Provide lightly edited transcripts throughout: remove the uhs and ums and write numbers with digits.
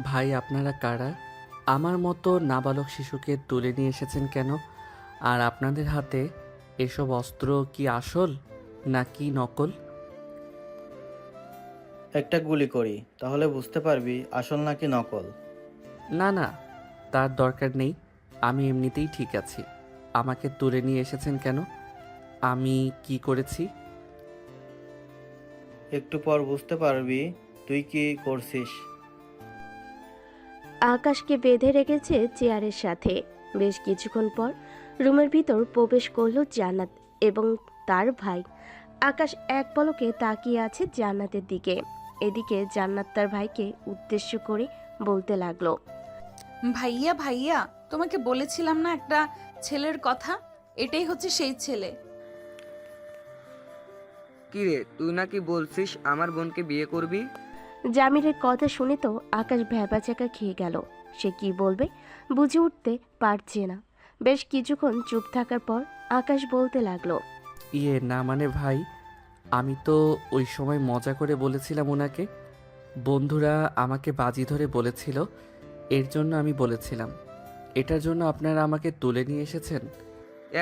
ভাই আপনারা কারা? আমার মতো নাবালক শিশুকে তুলে নিয়ে এসেছেন কেন? আর আপনাদের হাতে এসব অস্ত্র কি আসল নাকি নকল? একটা গুলি করি, তাহলে বুঝতে পারবি আসল নাকি নকল। না না, তার দরকার নেই। আমি এমনিতেই ঠিক আছি। আমাকে তুলে নিয়ে এসেছেন কেন? আমি কি করেছি? একটু পর বুঝতে পারবি তুই কি করছিস। আকাশকে বেঁধে রেখেছে চেয়ারের সাথে। বেশ কিছুক্ষণ পর রুমের ভিতর প্রবেশ করলো জান্নাত এবং তার ভাই। আকাশ এক পলকে তাকিয়ে আছে জান্নাতের দিকে। এদিকে জান্নাত তার ভাইকে উদ্দেশ্য করে বলতে লাগলো, ভাইয়া ভাইয়া, তোমাকে বলেছিলাম না একটা ছেলের কথা, এটাই হচ্ছে সেই ছেলে। কিরে, তুই নাকি বলছিস আমার বোনকে বিয়ে করবি? জামিরের কথা শুনে তো আকাশ ভ্যাবাচ্যাকা খেয়ে গেল। সে কি বলবে বুঝে উঠতে পারছে না। বেশ কিছুক্ষণ চুপ থাকার পর আকাশ বলতে লাগলো, না মানে ভাই, আমি তো ওই সময় মজা করে বলেছিলাম ওনাকে। বন্ধুরা আমাকে বাজি ধরে বলেছিল, এর জন্য আমি বলেছিলাম। এটার জন্য আপনারা আমাকে তুলে নিয়ে এসেছেন?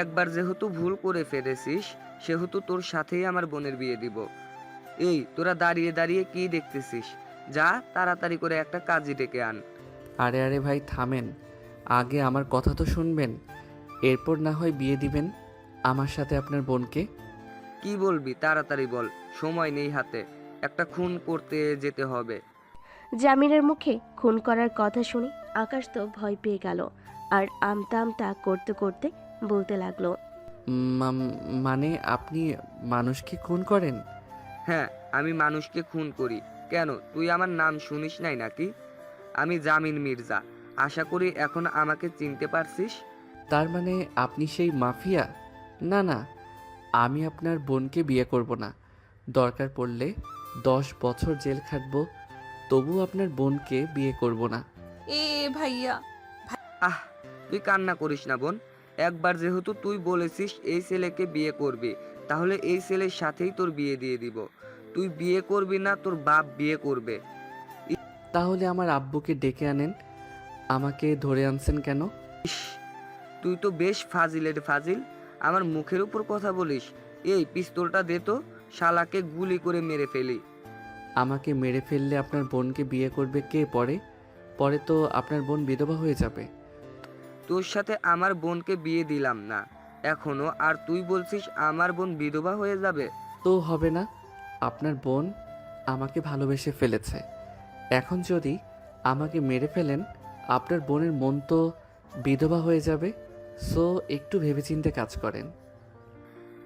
একবার যেহেতু ভুল করে ফেলেছিস, সেহেতু তোর সাথেই আমার বোনের বিয়ে দিব। এই তোরা দাঁড়িয়ে দাঁড়িয়ে কি দেখতেছিস? যা তাড়াতাড়ি করে একটা কাজী ডেকে আন। আরে আরে ভাই থামেন, আগে আমার কথা তো শুনবেন, এরপর না হয় বিয়ে দিবেন আমার সাথে আপনার বোনকে। কি বলবি তাড়াতাড়ি বল, সময় নেই হাতে, একটা খুন করতে যেতে হবে। জামিরের মুখে খুন করার কথা শুনে আকাশ তো ভয় পেয়ে গেল। আর আমতা আমতা করতে করতে বলতে লাগলো, মানে আপনি মানুষকে খুন করেন? হ্যাঁ, আমি মানুষকে খুন করি। কেন, তুই আমার নাম শুনিস নাই নাকি? আমি জামিন মির্জা। আশা করি এখন আমাকে চিনতে পারছিস। তার মানে আপনি সেই মাফিয়া? না না, আমি আপনার বোনকে বিয়ে করব না। দরকার পড়লে 10 বছর জেল খাটবো, তবু আপনার বোনকে বিয়ে করব না। এ ভাইয়া। আহ, তুই কান্না করিস না বোন। একবার যেহেতু তুই বলেছিস এই ছেলেকে বিয়ে করবি, তাহলে এই ছেলের সাথেই তোর বিয়ে দিয়ে দিব। তুই বিয়ে করবি না, তোর বাপ বিয়ে করবে। তাহলে আমার আব্বুকে ডেকে আনেন। আমাকে ধরে আনছেন কেন? ইস, তুই তো বেশ ফাজিলের ফাজিল, আমার মুখের উপর কথা বলিস। এই পিস্তলটা দে তো, শালাকে গুলি করে মেরে ফেলি। আমাকে মেরে ফেললে আপনার বোনকে বিয়ে করবে কে? পরে পরে তো আপনার বোন বিধবা হয়ে যাবে। তোর সাথে আমার বোনকে বিয়ে দিলাম না এখনো, আর তুই বলছিস আমার বোন বিধবা হয়ে যাবে? তো হবে না, আপনার বোন আমাকে ভালোবেসে ফেলেছে। এখন যদি আমাকে মেরে ফেলেন, আপনার বোনের মন তো বিধবা হয়ে যাবে। সো একটু ভেবেচিন্তে কাজ করেন।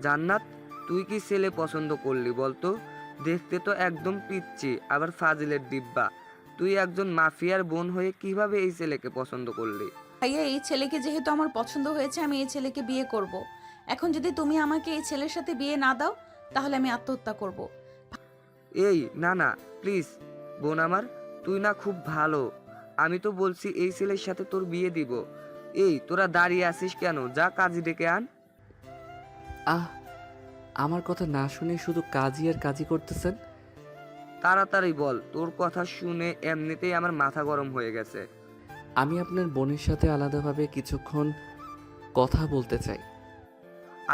জান্নাত, তুই কি ছেলে পছন্দ করলি বলতো? দেখতে তো একদম পিচ্ছি, আবার ফাজিলের ডিব্বা। তুই একজন মাফিয়ার বোন হয়ে কিভাবে এই ছেলেকে পছন্দ করলি? ভাইয়া, এই ছেলেকে যেহেতু আমার পছন্দ হয়েছে, আমি এই ছেলেকে বিয়ে করব। এখন যদি তুমি আমাকে এই ছেলের সাথে বিয়ে না দাও, তাহলে আমি আত্মহত্যা করব। এই না না, প্লিজ বোন আমার, তুই না খুব ভালো। আমি তো বলছি এই ছেলের সাথে তোর বিয়ে দিব। এই তোরা দাঁড়িয়ে আছিস কেন? যা কাজী ডেকে আন। আহ, আমার কথা না শুনে শুধু কাজই আর কাজই করতেছেন। তাড়াতাড়ি বল, তোর কথা শুনে এমনিতেই আমার মাথা গরম হয়ে গেছে। আমি আপনার বোনের সাথে আলাদাভাবে কিছুক্ষণ কথা বলতে চাই।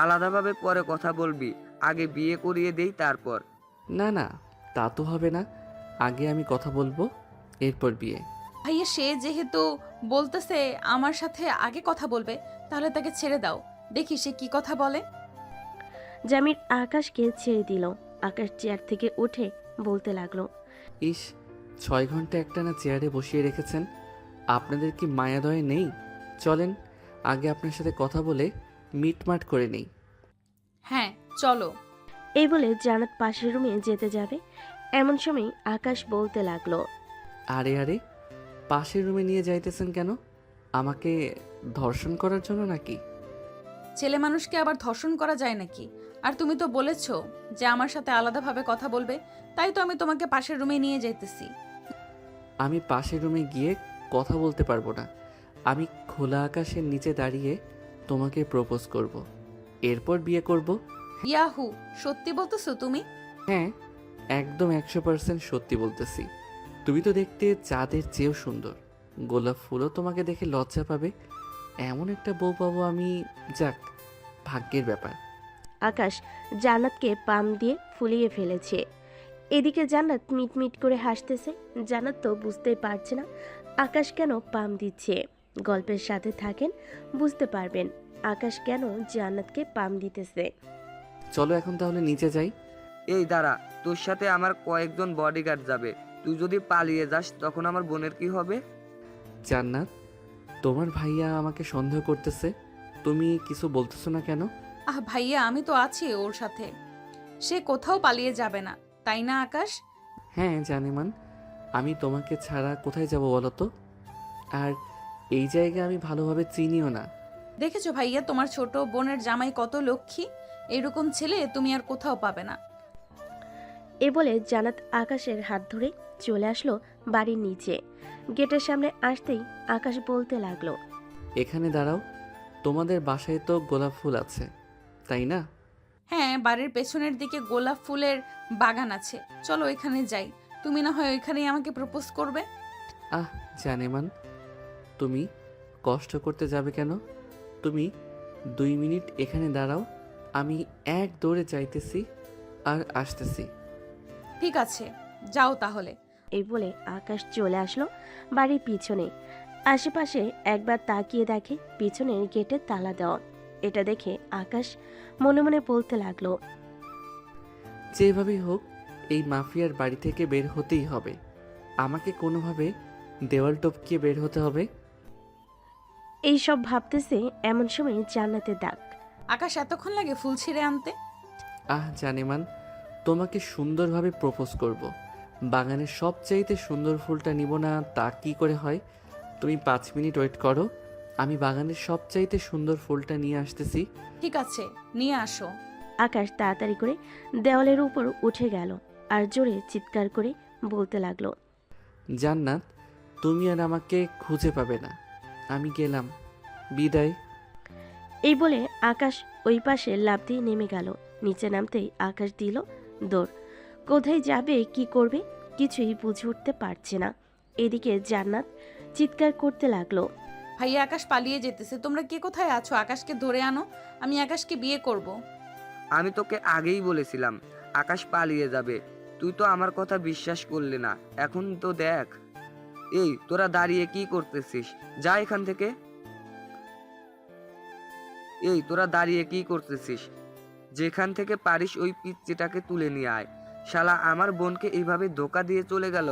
আলাদাভাবে পরে কথা বলবি, আগে বিয়ে করিয়ে দেই তারপর। না না, তা তো হবে না। আগে আমি কথা বলবো, এরপর বিয়ে। ভাইয়া, সে যেহেতু বলতেছে আমার সাথে আগে কথা বলবে, তাহলে তাকে ছেড়ে দাও, দেখি সে কি কথা বলে। জামির আকাশকে ছেড়ে দিল। আকাশ চেয়ার থেকে উঠে বলতে লাগলো, ইস, 6 ঘন্টা একটানা চেয়ারে বসিয়ে রেখেছেন। আপনাদের কি মায়াদয় নেই? চলেন আগে আপনার সাথে কথা বলে মিটমাট করে নেই। হ্যাঁ, চলো। এই বলে জান্নাত পাশের রুমে যেতে যাবে, এমন সময় আকাশ বলতে লাগলো, আরে আরে, পাশের রুমে নিয়ে যাইতেছেন কেন? আমাকে ধর্ষণ করার জন্য নাকি? ছেলে মানুষকে আবার ধর্ষণ করা যায় নাকি? আর তুমি তো বলেছো যে আমার সাথে আলাদাভাবে কথা বলবে, তাই তো আমি তোমাকে পাশের রুমে নিয়ে যাইতেছি। আমি পাশের রুমে গিয়ে কথা বলতে পারবো না। আমি খোলা আকাশের নিচে দাঁড়িয়ে তোমাকে প্রপোজ করব, এরপর বিয়ে করব। ইয়াহু, সত্যি বলতেছো তুমি? হ্যাঁ, একদম 100% সত্যি বলতেছি। তুমি তো দেখতে চাঁদের চেয়েও সুন্দর। গোলাপ ফুলও তোমাকে দেখে লজ্জা পাবে। এমন একটা বউ পাবো আমি। যাক, ভাগ্যের ব্যাপার। আকাশ জান্নাতকে পাম দিয়ে ফুলিয়ে ফেলেছে। এদিকে জান্নাত মিটমিট করে হাসতেছে। জান্নাত তো বুঝতেই পারছে না আকাশ কেন পাম দিচ্ছে। গল্পের সাথে থাকেন, বুঝতে পারবেন আকাশ কেন জান্নাতকে পাম দিতেছে। চলো এখন তাহলে নিচে যাই। এই দাঁড়া, তোর সাথে আমার কয়েকজন বডিগার্ড যাবে। তুই যদি পালিয়ে যাস তখন আমার বোনের কি হবে? জান্নাত, তোমার ভাইয়া আমাকে সন্দেহ করতেছে। তুমি কিছু বলতেছো না কেন? আহ ভাইয়া, আমি তো আছি ওর সাথে। সে কোথাও পালিয়ে যাবে না, তাই না আকাশ? হ্যাঁ জানেমান, আমি তোমাকে ছাড়া কোথায় যাব বলো তো? আর এই জায়গা আমি ভালোভাবে চিনিও না। দেখেছো ভাইয়া, তোমার ছোট বোনের জামাই কত লক্ষ্মী। এরকম ছেলে তুমি আর কোথাও পাবে না। এ বলে জান্নাত আকাশের হাত ধরে চলে আসলো বাড়ির নিচে। গেটের সামনে আসতেই আকাশ বলতে লাগলো, এখানে দাঁড়াও। তোমাদের বাসায় তো গোলাপ ফুল আছে, তাই না? হ্যাঁ, বাড়ির পেছনের দিকে গোলাপ ফুলের বাগান আছে, চলো এখানে যাই। তুমি না হয় ওইখানেই আমাকে প্রপোজ করবে। আহ জানেমান, তুমি কষ্ট করতে যাবে কেন? তুমি 2 মিনিট এখানে দাঁড়াও, আমি এক দৌড়ে যাইতেছি আর আসতেছি। ঠিক আছে, যাও তাহলে। এই বলে আকাশ চলে আসলো বাড়ির পিছনে। আশেপাশে একবার তাকিয়ে দেখে পিছনের গেটে তালা দেওয়া। এটা দেখে আকাশ মনে মনে বলতে লাগলো, যেভাবেই হোক এই মাফিয়ার বাড়ি থেকে বের হতেই হবে। আমাকে কোনোভাবে দেওয়াল টপকিয়ে বের হতে হবে। এই সব ভাবতেছে এমন সময় জান্নাতের ডাক। আকাশ এতক্ষণ লাগে ফুল ছিঁড়ে আনতে? আহ জানেমান, তোমাকে সুন্দরভাবে প্রপোজ করব। বাগানের সবচাইতে সুন্দর ফুলটা নিব না তা কি করে হয়? তুমি 5 মিনিট ওয়েট করো, আমি বাগানের সবচাইতে সুন্দর ফুলটা নিয়ে আসতেছি। ঠিক আছে, নিয়ে আসো। আকাশ তাড়াতাড়ি করে দেওয়ালের উপর উঠে গেল আর জোরে চিৎকার করে বলতে লাগলো, জান্নাত, তুমি আর আমাকে খুঁজে পাবে না। আমি গেলাম, বিদায়। এই বলে আকাশ ওই পাশে লাফ দিয়ে নেমে গেল। নিচে নামতেই আকাশ দিল দৌড়। কোথায় যাবে, কি করবে কিছুই বুঝে উঠতে পারছে না। এদিকে জান্নাত চিৎকার করতে লাগলো, ভাইয়া, আকাশ পালিয়ে যেতেছে, তোমরা কে কোথায় আছো? আকাশকে ধরে আনো, আমি আকাশকে বিয়ে করব। আমি তোকে আগেই বলেছিলাম আকাশ পালিয়ে যাবে, তুই তো আমার কথা বিশ্বাস করলি না। এখন তো দেখ। এই তোরা দাঁড়িয়ে কি করতেছিস? যা এখান থেকে। এই তোরা দাঁড়িয়ে কি করতেছিস? যেখান থেকে পারিস ওই পিচ্চিটাকে তুলে নিয়ে আয়। শালা আমার বোনকে এইভাবে ধোকা দিয়ে চলে গেল।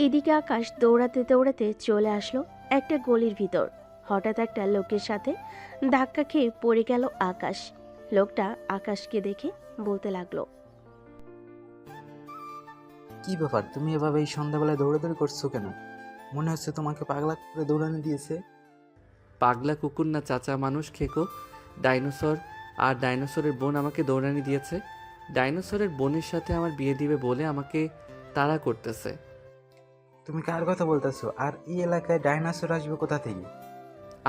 এদিকে আকাশ দৌড়াতে দৌড়াতে চলে আসলো একটা গলির ভিতর। হঠাৎ একটা লোকের সাথে ধাক্কা খেয়ে পড়ে গেল আকাশ। লোকটা আকাশকে দেখে বলতে লাগলো, কি ব্যাপার, তুমি এভাবে এই সন্ধ্যাবেলায় দৌড়াদৌড়ি করছো কেন? মনে হচ্ছে তোমাকে পাগলা করে দৌড়ানি দিয়েছে। পাগলা কুকুর না চাচা, মানুষ খেকো। ডাইনোসর আর ডাইনোসরের বোন আমাকে দৌড়ানি দিয়েছে। ডাইনোসরের বোনের সাথে আমার বিয়ে দিবে বলে আমাকে তাড়া করতেছে। তুমি কার কথা বলতেছো? আর এই এলাকায় ডাইনোসর আসবে কোথা থেকে?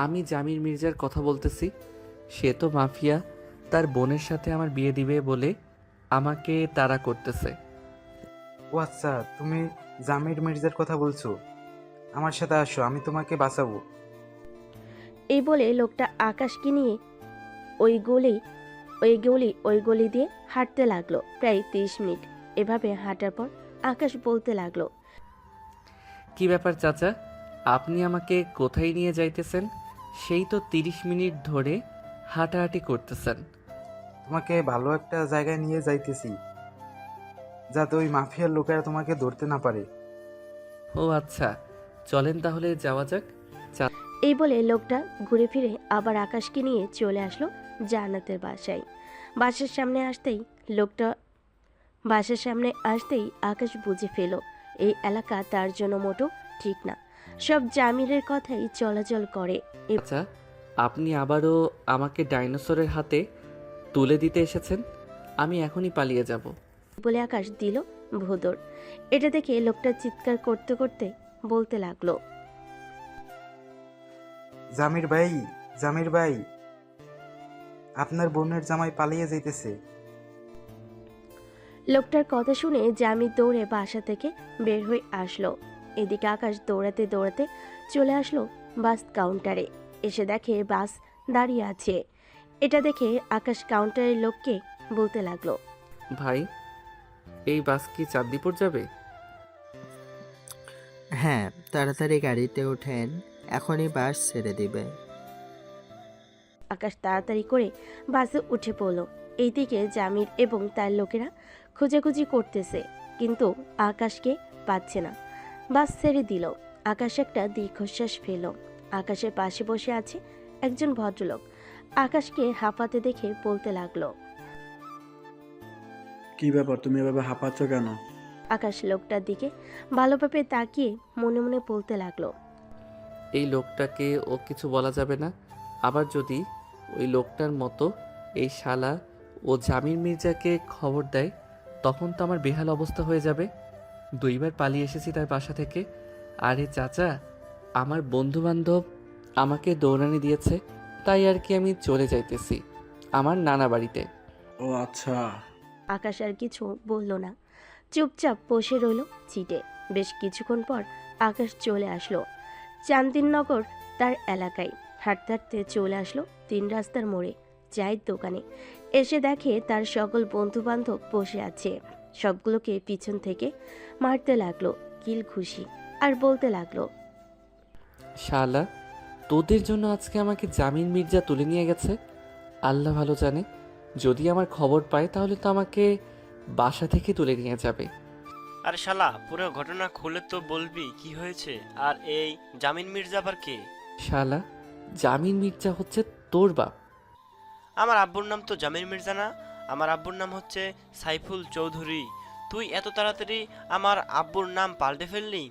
আমি জামির মির্জার কথা বলতেছি। সে তো মাফিয়া, তার বোনের সাথে আমার বিয়ে দিবে বলে আমাকে তাড়া করতেছে। ও আচ্ছা, তুমি জামির মির্জার কথা বলছো। আমার সাথে আসো, আমি তোমাকে বাঁচাবো। এই বলে লোকটা আকাশকে নিয়ে ওই গলি দিয়ে হাঁটতে লাগলো। প্রায় 30 মিনিট এভাবে হাঁটার পর আকাশ বলতে লাগলো, কি ব্যাপার চাচা, আপনি আমাকে কোথায় নিয়ে যাইতেছেন? সেই তো 30 মিনিট ধরে হাঁটাহাঁটি করতেছেন। তোমাকে ভালো একটা জায়গায় নিয়ে যাইতেছি, যাতে ওই মাফিয়ার লোকেরা তোমাকে ধরতে না পারে। ও আচ্ছা, চলেন তাহলে যাওয়া যাক। এই বলে লোকটা ঘুরে ফিরে আবার আকাশকে নিয়ে চলে আসলো জান্নাতের বাসায়। বাসার সামনে আসতেই আকাশ বুঝে ফেল এই এলাকা তার জন্য মোটো ঠিক না। সব জামিরের কথাই চলাচল করে। আচ্ছা, আপনি আবারও আমাকে ডাইনোসরের হাতে তুলে দিতে এসেছেন? আমি এখনই পালিয়ে যাব। বলে আকাশ দিল ভোদর। এটা দেখে লোকটা চিৎকার করতে করতে বলতে লাগলো, জামির ভাই, জামির ভাই, আপনার বোনের জামাই পালিয়ে যাইতেছে। লোকটার কথা শুনে জামির দৌড়ে বাসা থেকে বের হয়ে আসলো। এদিকে আকাশ দৌড়াতে দৌড়াতে চলে আসলো বাস কাউন্টারে। এসে দেখে বাস দাঁড়িয়ে আছে। এটা দেখে আকাশ কাউন্টারের লোককে বলতে লাগলো, ভাই, এই বাস কি চাঁদদীপুর যাবে? হ্যাঁ, তাড়াতাড়ি গাড়িতে ওঠেন, এখনই বাস ছেড়ে দিবে। আকাশ তাড়াতাড়ি করে বাসে উঠে পড়লো। এইদিকে জামির এবং তার লোকেরা খোঁজাখুঁজি করতেছে, কিন্তু আকাশকে পাচ্ছে না। বাস ছেড়ে দিল। আকাশ একটা দীর্ঘশ্বাস ফেলল। আকাশের পাশে বসে আছে একজন ভদ্রলোক। আকাশকে হাঁপাতে দেখে বলতে লাগলো, কি ব্যাপার, তুমি এভাবে হাঁপাচ্ছ কেন? আকাশ লোকটার দিকে ভালোভাবে তাকিয়ে মনে মনে বলতে লাগলো, এই লোকটাকে ও কিছু বলা যাবে না। আবার যদি ওই লোকটার মতো এই শালা ও জামির মির্জাকে খবর দেয়, তখন তো আমার বেহাল অবস্থা হয়ে যাবে। 2বার পালিয়ে এসেছি তার বাসা থেকে। আরে চাচা, আমার বন্ধুবান্ধব আমাকে দৌড়ানি দিয়েছে, তাই আর কি আমি চলে যাইতেছি আমার নানা বাড়িতে। ও আচ্ছা। আকাশ আর কিছু বলল না, চুপচাপ বসে রইল সিটে। বেশ কিছুক্ষণ পর আকাশ চলে আসলো চান্দিননগর তার এলাকায়। হাঁটতে হাঁটতে চলে আসলো 3 রাস্তার মোড়ে চায়ের দোকানে। এসে দেখে তার সকল বন্ধু বান্ধব বসে আছে। সবগুলোকে পিছন থেকে মারতে লাগলো কিল খুশি, আর বলতে লাগলো, শালা, তোদের জন্য আজকে আমাকে জামিন মির্জা তুলে নিয়ে গেছে। আল্লাহ ভালো জানে, যদি আমার খবর পায় তাহলে তো আমাকে বাসা থেকে তুলে নিয়ে যাবে। আরে শালা, পুরো ঘটনা খুলে তো বলবি কি হয়েছে। আর এই জামিন মির্জা আবার কে? শালা, জামিন মির্জা হচ্ছে তোর বাপ। আমার আব্বুর নাম তো জামিন মির্জা না, আমার আব্বুর নাম হচ্ছে সাইফুল চৌধুরী। তুই এত তাড়াতাড়ি আমার আব্বুর নাম পাল্টে ফেললি?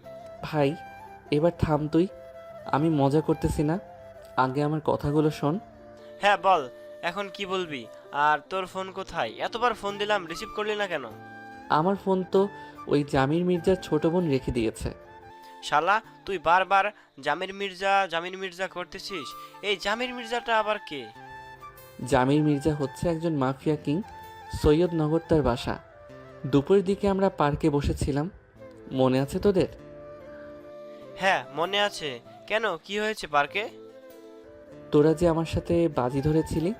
ভাই, এবার থাম তুই, আমি মজা করতেছি না। আগে আমার কথাগুলো শোন। হ্যাঁ বল, এখন কি বলবি? আর তোর ফোন কোথায়? এতবার ফোন দিলাম, রিসিভ করলি না কেন? আমার ফোন তো ওই জামির মির্জার ছোট বোন রেখে দিয়েছে। শালা, তুই বারবার জামির মির্জা করতেছিস। এই জামির মির্জাটা আবার কে? জামির মির্জা হচ্ছে একজন মাফিয়া কিং। সৈয়দনগর তার বাসা। দুপুরের দিকে আমরা পার্কে বসেছিলাম, মনে আছে তোদের? হ্যাঁ মনে আছে। কেন, কি হয়েছে পার্কে? তোরা যে আমার সাথে বাজি ধরেছিলি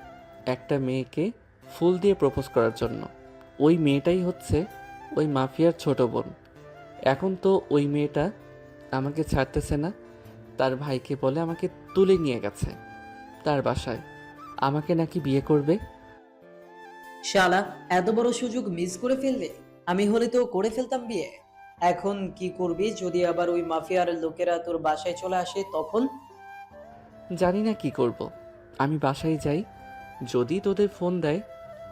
একটা মেয়েকে ফুল দিয়ে প্রপোজ করার জন্য, ওই মেয়েটাই হচ্ছে ওই মাফিয়ার ছোট বোন। এখন তো ওই মেয়েটা আমাকে ছাড়তেছে না, তার ভাইকে বলে আমাকে তুলে নিয়ে গেছে তার বাসায়। আমাকে নাকি বিয়ে করবে। শালা, এত বড় সুযোগ মিস করে ফেললে। আমি হলে তো করে ফেলতাম বিয়ে। এখন কি করবি যদি আবার ওই মাফিয়ার লোকেরা তোর বাসায় চলে আসে তখন? জানি না কি করব। আমি বাসায় যাই, যদি তোদের ফোন দেয়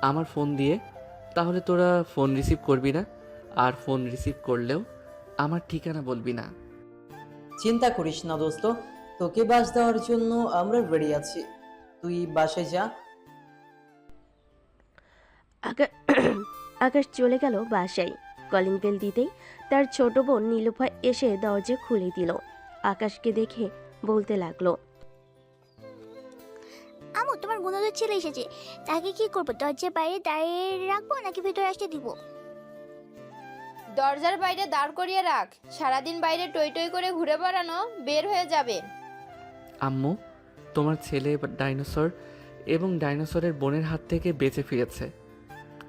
আমার ফোন দিয়ে, তাহলে তোরা ফোন রিসিভ করবি না, আর ফোন রিসিভ করলেও আমার ঠিকানা বলবি না। চিন্তা করিস না দোস্ত, তোকে বাস দেওয়ার জন্য আমরা রেডি আছি। তুই বাসায় যা। আকাশ চলে গেল বাসায়। কলিং বেল দিতেই তার ছোট বোন নীলুফা এসে দরজা খুলে দিল। আকাশকে দেখে বলতে লাগলো, আমু, তোমার গুণধর ছেলে এসেছে। তাকে কি করবো? দরজার বাইরে দাঁড়িয়ে রাখবো নাকি ভেতরে আসতে দিব? দরজার বাইরে দাঁড় করিয়ে রাখ। সারাদিন বাইরে টই টই করে ঘুরে বেড়ানো, বের হয়ে যাবে। আম্মু, তোমার ছেলে ডাইনোসর এবং ডাইনোসরের বোনের হাত থেকে বেঁচে ফিরেছে,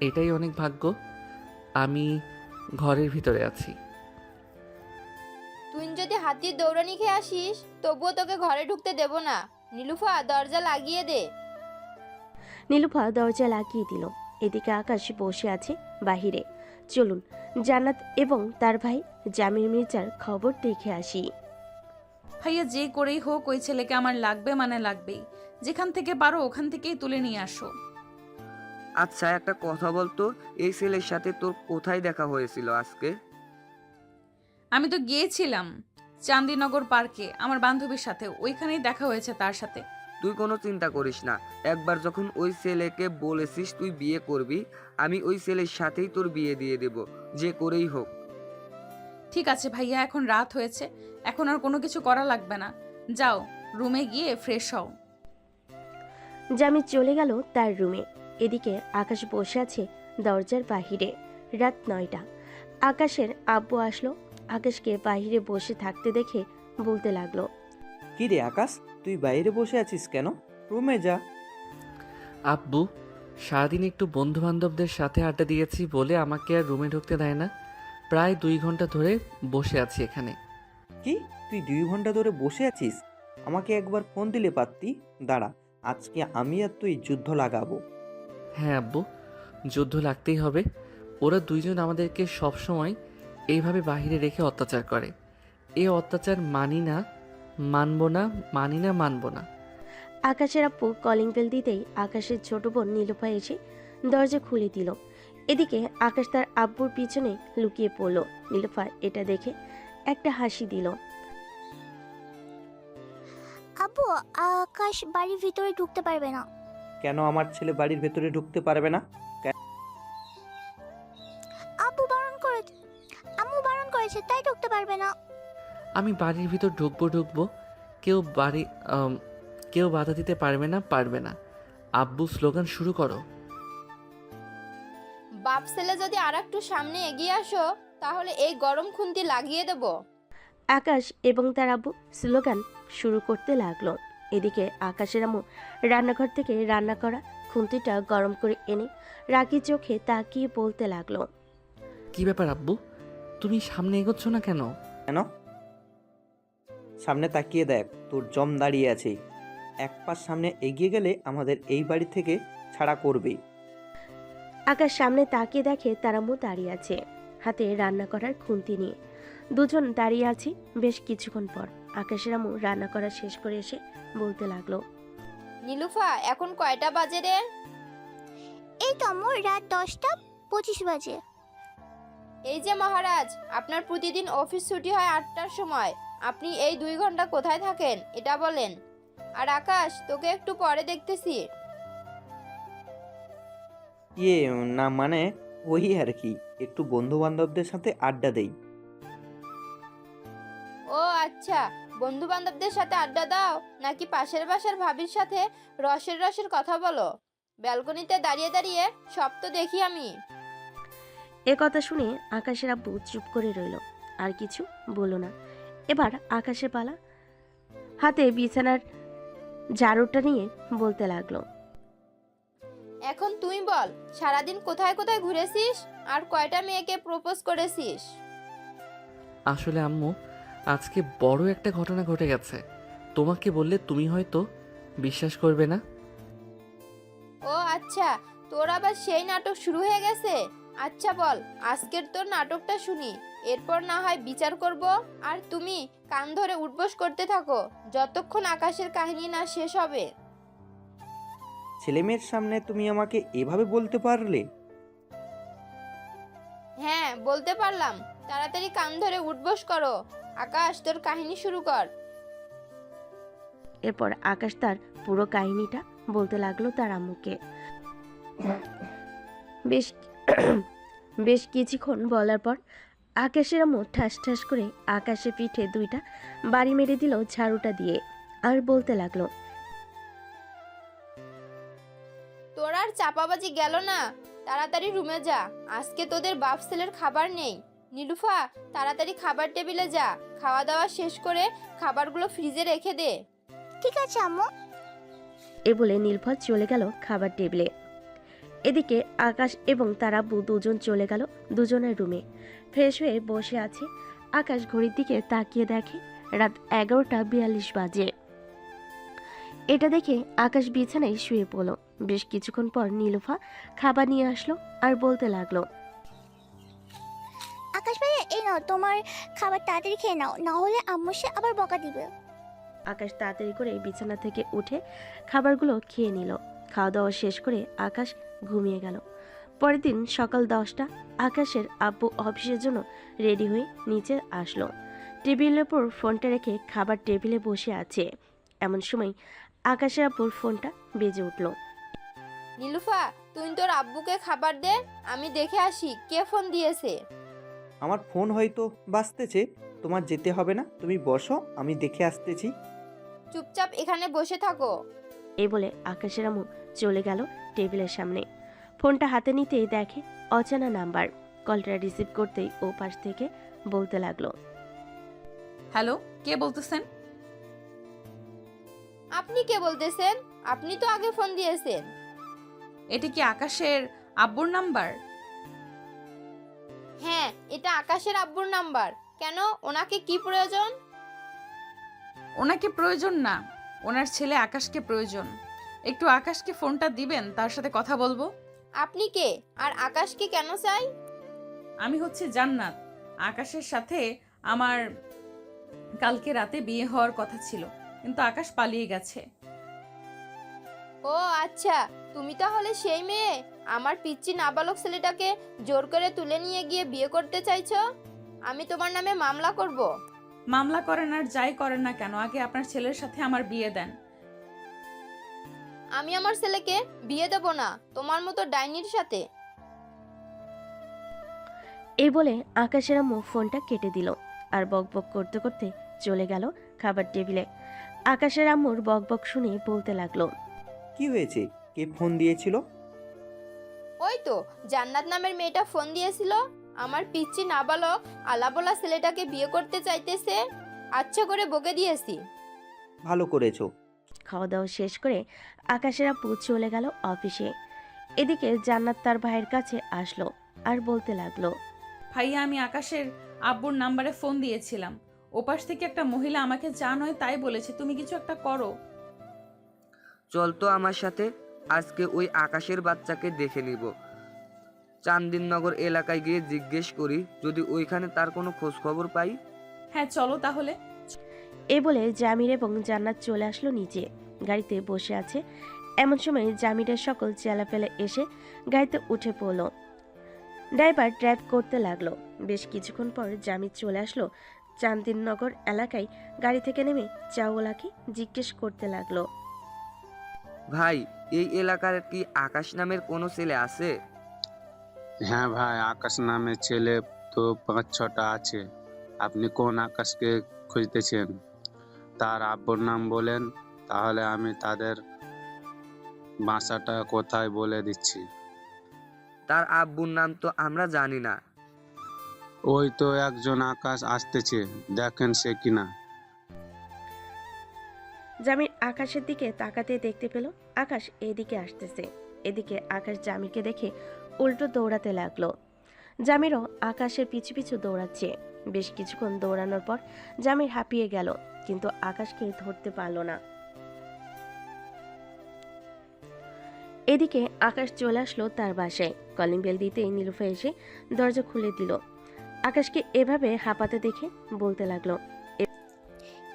এটাই অনেক ভাগ্য। আমি ঘরের ভিতরে আছি। তুই যদি হাতির দৌড়ানি খেয়ে আসিস তবুও তোকে ঘরে ঢুকতে দেব না। নীলুফা, দরজা লাগিয়ে দে। নীলুফা দরজা লাগিয়ে দিল। এদিকে আকাশ বসে আছে বাহিরে। চলুন জান্নাত এবং তার ভাই জামির মির্জার খবর দেখে আসি। ভাইয়া, যে করেই হোক ওই ছেলেকে আমার লাগবে, মানে লাগবেই। যেখান থেকে পারো ওখান থেকেই তুলে নিয়ে আসো। আচ্ছা, একটা কথা বলতো, এই ছেলের সাথে তোর কোথায় দেখা হয়েছিল আজকে? আমি তো গিয়েছিলাম চান্দিনগর পার্কে আমার বান্ধবীর সাথে, ওইখানেই দেখা হয়েছে তার সাথে। তুই কোনো চিন্তা করিস না। একবার যখন ওই ছেলেকে বলেছিস তুই বিয়ে করবি, আমি ওই ছেলের সাথেই তোর বিয়ে দিয়ে দেব, যে করেই হোক। ঠিক আছে ভাইয়া, এখন রাত হয়েছে, এখন আর কোনো কিছু করা লাগবে না। যাও রুমে গিয়ে ফ্রেশ হও। জামির চলে গেল তার রুমে। এদিকে আকাশ বসে আছে দরজার বাহিরে। রাত 9টা। আকাশের আব্বু আসলো। আকাশকে বাইরে বসে থাকতে দেখে বলতে লাগলো, কি রে আকাশ, তুই বাইরে বসে আছিস কেন? রুমে যা। আব্বু, সারাদিন একটু বন্ধু বান্ধবদের সাথে আড্ডা দিয়েছি বলে আমাকে আর রুমে ঢুকতে দেয় না। প্রায় 2 ঘন্টা ধরে বসে আছি এখানে। কি, তুই 2 ঘন্টা ধরে বসে আছিস? আমাকে একবার ফোন দিলে পারতি। দাঁড়া, আজকে আমি আর তুই যুদ্ধ লাগাবো। হ্যাঁ আব্বু, যুদ্ধ লাগতেই হবে। ওরা দুইজন আমাদেরকে সবসময় এইভাবে বাইরে রেখে অত্যাচার করে। এই অত্যাচার মানি না, মানব না, মানি না, মানব না। আকাশের আব্বু কলিং বেল দিতেই আকাশের ছোট বোন নীলুফা এসে দরজা খুলে দিল। এদিকে আকাশ তার আব্বুর পিছনে লুকিয়ে পড়ল। নীলুফা এটা দেখে একটা হাসি দিল। আব্বু, আকাশ বাড়ির ভিতরে ঢুকতে পারবে না। কেন আমার ছেলে বাড়ির ভেতরে ঢুকতে পারবে না? আব্বু বারণ করেছে, আম্মু বারণ করেছে, তাই ঢুকতে পারবে না। আমি বাড়ির ভিতর ঢুকবো। কেউ বাধা দিতে পারবে না, পারবে না। আব্বু, স্লোগান শুরু করো। বাপ ছেলে যদি আর একটু সামনে এগিয়ে আসো তাহলে এই গরম খুন্তি লাগিয়ে দেব। আকাশ এবং তার আব্বু স্লোগান শুরু করতে লাগলো। এদিকে আকাশের আম্মু রান্নাঘর থেকে রান্না করা খুন্তিটা গরম করে এনে রাগি চোখে তাকিয়ে বলতে লাগলো, কি ব্যাপার আব্বু, তুমি সামনে এগোচ্ছ না কেন? কেন? সামনে তাকিয়ে দেখ, তোর জম দাঁড়িয়ে আছে। এক পাশ সামনে এগিয়ে গেলে আমাদের এই বাড়ি থেকে ছাড়া করবেই। আকাশ সামনে তাকিয়ে দেখে তার আম্মু দাঁড়িয়ে আছে, হাতে রান্না করার খুন্তি নিয়ে। দুজন দাঁড়িয়ে আছে। বেশ কিছুক্ষণ পর আকাশের আম্মু রান্না করা শেষ করে এসে বলতে লাগলো, নীলুফা, এখন কয়টা বাজে রে? এই তো আম্মু, রাত 10:25 বাজে। এই যে মহারাজ, আপনার প্রতিদিন অফিস ছুটি হয় 8টার সময়। আপনি এই 2 ঘন্টা কোথায় থাকেন এটা বলেন। আর আকাশ, তোকে একটু পরে দেখতেছি। না মানে ওই আর কি, একটু বন্ধু বান্ধবদের সাথে আড্ডা দেই। ও আচ্ছা, বন্ধু বান্ধবদের সাথে আড্ডা দাও নাকি পাশের বাসার ভাবির সাথে রসের কথা বলো? ব্যালকনিতে দাঁড়িয়ে দাঁড়িয়ে সব তো দেখি আমি। এ কথা শুনে আকাশের আব্বু চুপ করে রইল, আর কিছু বলল না। এবার আকাশের পালা। হাতে বিছানার ঝাড়ুটা নিয়ে বলতে লাগলো, এখন তুই বল, সারাদিন কোথায় কোথায় ঘুরেছিস আর কয়টা মেয়েকে প্রপোজ করেছিস? আসলে আম্মু, আজকে বড় একটা ঘটনা ঘটে গেছে। তোমাকে বললে তুমি হয়তো বিশ্বাস করবে না। ও আচ্ছা, তোর আবার সেই নাটক শুরু হয়ে গেছে। আচ্ছা বল, আজকের তোর নাটকটা শুনি, এরপর না হয় বিচার করব। আর তুমি কান ধরে উঠবোস করতে থাকো যতক্ষণ আকাশের কাহিনী না শেষ হবে। ছেলেমেয়ের সামনে তুমি আমাকে এভাবে বলতে পারলে? হ্যাঁ, বলতে পারলাম। তাড়াতাড়ি কান ধরে উঠবোস করো। আকাশ, তোর কাহিনী শুরু কর। এরপর আকাশ তার পুরো কাহিনীটা বলতে লাগলো তার আম্মুকে। বেশ কিছুক্ষণ বলার পর আকাশের আম্মু ঠাস ঠাস করে আকাশের পিঠে 2টা বাড়ি মেরে দিল ঝাড়ুটা দিয়ে, আর বলতে লাগলো, তোর আর চাপাবাজি গেল না, তাড়াতাড়ি রুমে যা। আজকে তোদের বাপ ছেলের খাবার নেই। নীলুফা, তাড়াতাড়ি খাবার টেবিলে যা। খাওয়া দাওয়া শেষ করে খাবারগুলো ফ্রিজে রেখে দে। ঠিক আছে আম্মু। এ বলে নীলফা চলে গেল খাবার টেবিলে। এদিকে আকাশ এবং তার আব্বু দুজন চলে গেল দুজনের রুমে। ফ্রেশ হয়ে বসে আছে আকাশ। ঘড়ির দিকে তাকিয়ে দেখে রাত 11:42 বাজে। এটা দেখে আকাশ বিছানায় শুয়ে পড়ল। বেশ কিছুক্ষণ পর নীলুফা খাবার নিয়ে আসলো আর বলতে লাগলো, আকাশ ভাইয়া, এই নাও তোমার খাবার, তাড়াতাড়ি খেয়ে নাও, না হলে আম্মু সে আবার বকা দিবে। আকাশ তাড়াতাড়ি করে বিছানা থেকে উঠে খাবারগুলো খেয়ে নিল। খাওয়া দাওয়া শেষ করে আকাশ ঘুমিয়ে গেল। পরের দিন সকাল 10টা। আকাশের আব্বু অফিসের জন্য রেডি হয়ে নিচে আসলো। টেবিলের উপর ফোনটা রেখে খাবার টেবিলে বসে আছে। এমন সময় আকাশের আব্বুর ফোনটা বেজে উঠল। নীলুফা, তুই তোর আব্বুকে খাবার দে, আমি দেখে আসি কে ফোন দিয়েছে। আমার ফোন হয়তো বাজতেছে, তোমার যেতে হবে না, তুমি বসো, আমি দেখে আসতেছি। চুপচাপ এখানে বসে থাকো। এই বলে আকাশের আম্মু চলে গেল টেবিলের সামনে। ফোনটা হাতে নিতেই দেখে অচেনা নাম্বার। কলটা রিসিভ করতেই ও পাশ থেকে বলতে লাগলো, হ্যালো, কে বলতেছেন? আপনি কে বলতেছেন? আপনি তো আগে ফোন দিয়েছেন। এটা কি আকাশের আব্বুর নাম্বার? হ্যাঁ, এটা আকাশের আব্বুর নাম্বার। কেন, ওনাকে কি প্রয়োজন? ওনাকে প্রয়োজন না, ওনার ছেলে আকাশকে প্রয়োজন। একটু আকাশকে ফোনটা দিবেন, তার সাথে কথা বলবো। আপনি কে, আর আকাশকে কেন চাই? আমি হচ্ছে জান্নাত। আকাশের সাথে আমার কালকে রাতে বিয়ে হওয়ার কথা ছিল, কিন্তু আকাশ পালিয়ে গেছে। ও আচ্ছা, তুমি তাহলে সেই মেয়ে আমার পিচ্চি নাবালক ছেলেটাকে জোর করে তুলে নিয়ে গিয়ে বিয়ে করতে চাইছো? আমি তোমার নামে মামলা করব। মামলা করেন আর যাই করেন না কেন, আগে আপনার ছেলের সাথে আমার বিয়ে দেন। আমি আমার ছেলেকে বিয়ে দেব না তোমার মতো ডাইনির সাথে। এই বলে আকাশের আম্মু ফোনটা কেটে দিল আর বকবক করতে করতে চলে গেল খাবার টেবিলে। আকাশের আম্মুর বকবক শুনে বলতে লাগলো, কি হয়েছে? কে ফোন দিয়েছিল? ওই তো জান্নাত নামের মেয়েটা ফোন দিয়েছিল। আমার পিচ্চি নাবালক আলাবোলা ছেলেটাকে বিয়ে করতে চাইতেছে। আচ্ছা করে বকে দিয়েছি। ভালো করেছো। খাওয়া দাওয়া শেষ করে আকাশের আব্বু চলে গেল অফিসে। এদিকে জান্নাত তার ভাইয়ের কাছে আসলো আর বলতে লাগলো, ভাইয়া, আমি আকাশের আব্বুর নাম্বারে ফোন দিয়েছিলাম। ওপাশ থেকে একটা মহিলা আমাকে যা নয় তাই বলেছে, তুমি কিছু একটা করো। চল তো আমার সাথে, আজকে ওই আকাশের বাচ্চাকে দেখে নিব। চান্দিননগর এলাকায় গিয়ে জিজ্ঞেস করি, যদি ওইখানে তার কোনো খোঁজ খবর পাই। হ্যাঁ চলো তাহলে। এ বলে জামির এবং জান্নাত চলে আসলো নিচে। গাড়িতে বসে আছে এমন সময় জামিরের সকল চেলাপেলে এসে গাড়িতে উঠে পড়লো। ড্রাইভার ড্রাইভ করতে লাগলো। বেশ কিছুক্ষণ পর জামির চলে আসলো চান্দিননগর এলাকায়। গাড়ি থেকে নেমে চাওয়ালাকে জিজ্ঞেস করতে লাগলো, ভাই, এই এলাকার কি আকাশ নামের কোনো ছেলে আছে? হ্যাঁ ভাই, আকাশ নামের ছেলে তো 5-6টা আছে। আপনি কোন আকাশকে খুঁজতেছেন? তার আব্বুর নাম বলেন, তাহলে আমি তাদের বাসাটা কোথায় বলে দিচ্ছি। তার আব্বুর নাম তো আমরা জানি না। ওই তো একজন আকাশ আসতেছে, দেখেন সে কিনা। জামির আকাশের দিকে তাকাতে দেখতে পেল আকাশ এদিকে আসতেছে। এদিকে আকাশ জামিরকে দেখে উল্টো দৌড়াতে লাগলো। জামিরও আকাশের পিছু পিছু দৌড়াচ্ছে। বেশ কিছুক্ষণ দৌড়ানোর পর জামির হাঁপিয়ে গেল, কিন্তু আকাশকে ধরতে পারল না। এদিকে আকাশ চলে আসলো তার বাসায়। কলিং বেল দিতেই নীলুফা এসে দরজা খুলে দিল। আকাশকে এভাবে হাঁপাতে দেখে বলতে লাগলো,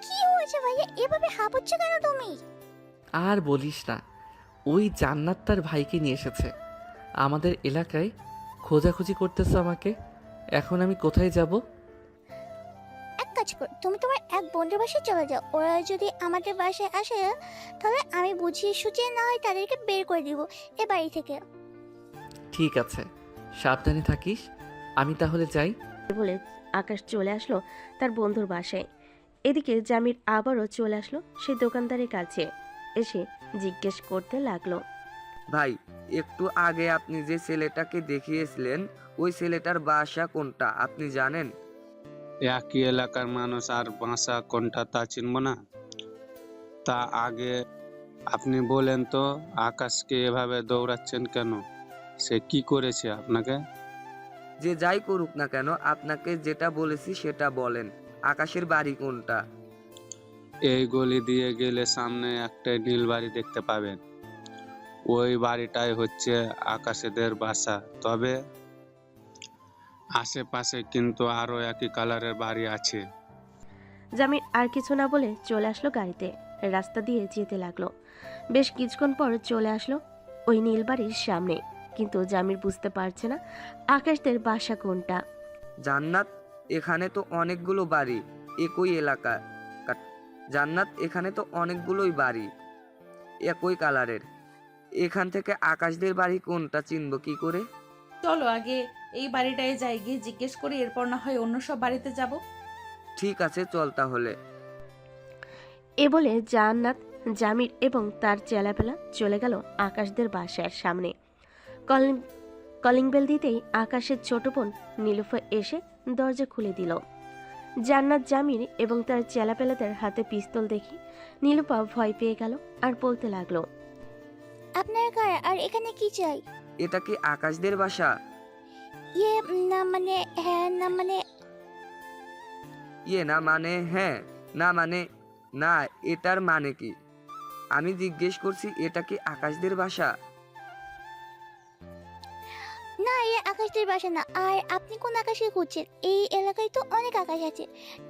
কি হয়েছে ভাইয়া, এভাবে হাঁপাচ্ছ কেন তুমি? আর বলিস না, ওই জান্নাত তার ভাইকে নিয়ে এসেছে আমাদের এলাকায়। খোঁজাখুঁজি করতেছে আমাকে। এখন আমি কোথায় যাব? এক কাজ কর, তুমি তোমার এক বন্ধুর বাসায় চলে যাও। ওরা যদি আমাদের বাসায় আসে তাহলে আমি বুঝিয়ে সুঝিয়ে না হয় তাদেরকে বের করে দিব এ বাড়ি থেকে। ঠিক আছে, সাবধানে থাকিস। আমি তাহলে যাই। বলে আকাশ চলে আসলো তার বন্ধুর বাসায়। এদিকে জামির আবারও চলে আসলো সেই দোকানদারের কাছে। এসে জিজ্ঞেস করতে লাগলো, ভাই, একটু আগে আপনি যে ছেলেটাকে দেখিয়েছিলেন, ওই ছেলেটার বাসা কোনটা আপনি জানেন? একই এলাকার মানুষ, আর বাসা কোনটা তা চিনব না? তা আগে আপনি বলেন তো, আকাশকে এভাবে দৌড়াচ্ছেন কেন? সে কি করেছে আপনাকে? যে যাই করুক না কেন, আপনাকে যেটা বলেছি সেটা বলেন। আকাশের বাড়ি কোনটা? এই গলি দিয়ে গেলে সামনে একটা নীল বাড়ি দেখতে পাবেন। ওই বাড়িটাই হচ্ছে আকাশেদের বাসা। তবে আশেপাশে কিন্তু আরো একই কালারের বাড়ি আছে। জামির আর কিছু না বলে চলে আসলো গাড়িতে। রাস্তা দিয়ে যেতে লাগলো। বেশ কিছুক্ষণ পর চলে আসলো ওই নীল বাড়ির সামনে, কিন্তু জামির বুঝতে পারছে না আকাশদের বাসা কোনটা। জান্নাত, এখানে তো অনেকগুলো বাড়ি একই এলাকা। জান্নাত, এখানে তো অনেকগুলোই বাড়ি একই কালারের। এখান থেকে আকাশদের বাড়ি কোনটা চিনব কি করে? চলো আগে এই বাড়িটায় যাই, গিয়ে জিজ্ঞেস করি, এরপর না হয় অন্য সব বাড়িতে যাব। ঠিক আছে, চল তাহলে। এ বলে জান্নাত, জামির এবং তার চেলাপেলা চলে গেল আকাশদের বাসার সামনে। কলিং বেল দিতেই আকাশের ছোট বোন নীলুফা এসে দরজা খুলে দিল। জান্নাত, জামির এবং তার চেলাপেলাদের হাতে পিস্তল দেখি নীলুফা ভয় পেয়ে গেল আর বলতে লাগলো, আপনার কারা আর এখানে কি চাই? এটা কি আকাশদের বাসা? ইয়ে না মানে হ্যাঁ না মানে ইয়ে না মানে হ্যাঁ, না মানে না, এটার মানে কি? আমি জিজ্ঞেস করছি এটা কি আকাশদের বাসা? না, এ আকাশদের বাসা না। আর আপনি কোন আকাশে খুঁজছেন? এই এলাকায় তো অনেক আকাশ আছে।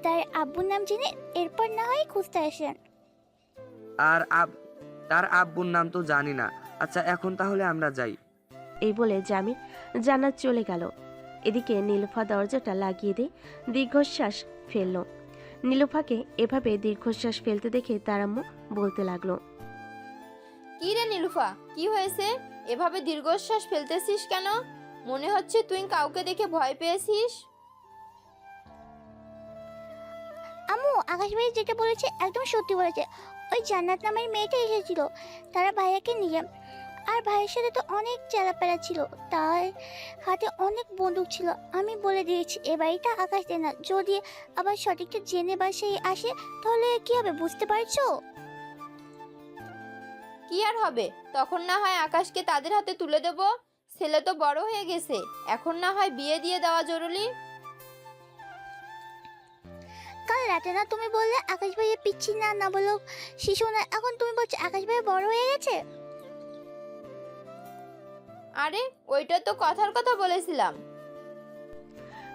তার আব্বুর নাম জেনে এরপর না হয় খুঁজতে আসেন। আর তার আব্বুর নাম তো জানি না। আচ্ছা, এখন তাহলে আমরা যাই। এই বলে জামির জান্নাত চলে গেল। এদিকে নীলুফা দরজাটা লাগিয়ে দিয়ে দীর্ঘশ্বাস ফেলল। নীলুফাকে এভাবে দীর্ঘশ্বাস ফেলতে দেখে তার আম্মু বলতে লাগলো, কি রে নীলুফা, কি হয়েছে? এভাবে দীর্ঘশ্বাস ফেলতেছিস কেন? মনে হচ্ছে তুই কাউকে দেখে ভয় পেয়েছিস। আম্মু, আকাশ ভাই যেটা বলেছে একদম সত্যি বলেছে। ওই জান্নাত নামের মেয়েটা এসেছিল তারা ভাইয়াকে নিয়ে। আর ভাইয়ের সাথে তো অনেক চেলাপেলা ছিল, তার হাতে অনেক বন্দুক ছিল। আমি বলে দিয়েছি এ বাড়িটা আকাশ দেয় না। যদি আবার সঠিকটা জেনে বাসায় আসে তাহলে কি হবে বুঝতে পারছো? কি আর হবে, তখন না হয় আকাশকে তাদের হাতে তুলে দেব। ছেলে তো বড় হয়ে গেছে, এখন না হয় বিয়ে দিয়ে দেওয়া জরুরি। কাল রাতে না তুমি বললে আকাশ ভাইয়া পিচ্ছি না, না বলো শিশু না, এখন তুমি বলছো আকাশ ভাইয়া বড় হয়ে গেছে? আরে ওইটা তো কথার কথা বলেছিলাম।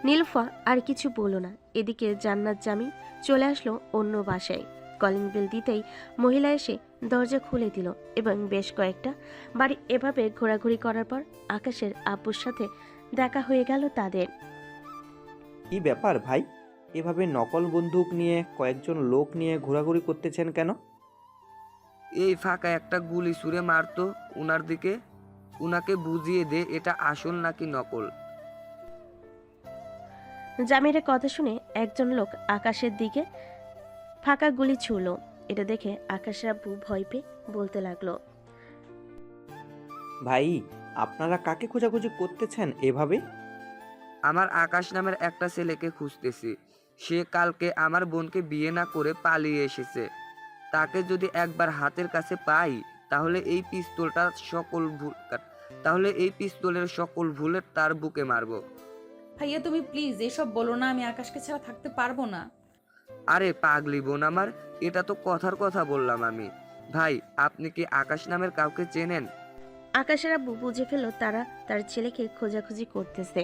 নীলুফা আর কিছু বলল না। এদিকে জান্নাত, জামির চলে আসলো অন্য বাসায়। কলিং বেল দিতেই মহিলা এসে দরজা খুলে দিল এবং বেশ কয়েকটা বাড়ি এভাবে ঘোরাঘুরি করার পর আকাশের আব্বুর সাথে দেখা হয়ে গেল তাদের। কি ব্যাপার ভাই, এভাবে নকল বন্দুক নিয়ে কয়েকজন লোক নিয়ে ঘোরাঘুরি করতেছেন কেন? এই ফাঁকা একটা গুলি ছুঁড়ে মারতো উনার দিকে, উনাকে বুঝিয়ে দে এটা আসল নাকি নকল। জামিরের কথা শুনে একজন লোক আকাশের দিকে ফাঁকা গুলি ছুড়ল। এটা দেখে আকাশের আব্বু ভয় পেয়ে বলতে লাগলো, ভাই, আপনারা কাকে খোঁজাখুঁজি করতেছেন এভাবে? আমার আকাশ নামের একটা ছেলেকে খুঁজতেছি। সে কালকে আমার বোনকে বিয়ে না করে পালিয়ে এসেছে। তাকে যদি একবার হাতের কাছে পাই তাহলে এই পিস্তলের সকল ভুলে তার বুকে মারবো। ভাইয়া তুমি প্লিজ এসব বলো না, আমি আকাশকে ছাড়া থাকতে পারবো না। আরে পাগলি বোন আমার, এটা তো কথার কথা বললাম আমি। ভাই, আপনি কি আকাশ নামের কাউকে চেনেন? আকাশের আব্বু বুঝে ফেলল তারা তার ছেলেকে খোঁজাখুঁজি করতেছে।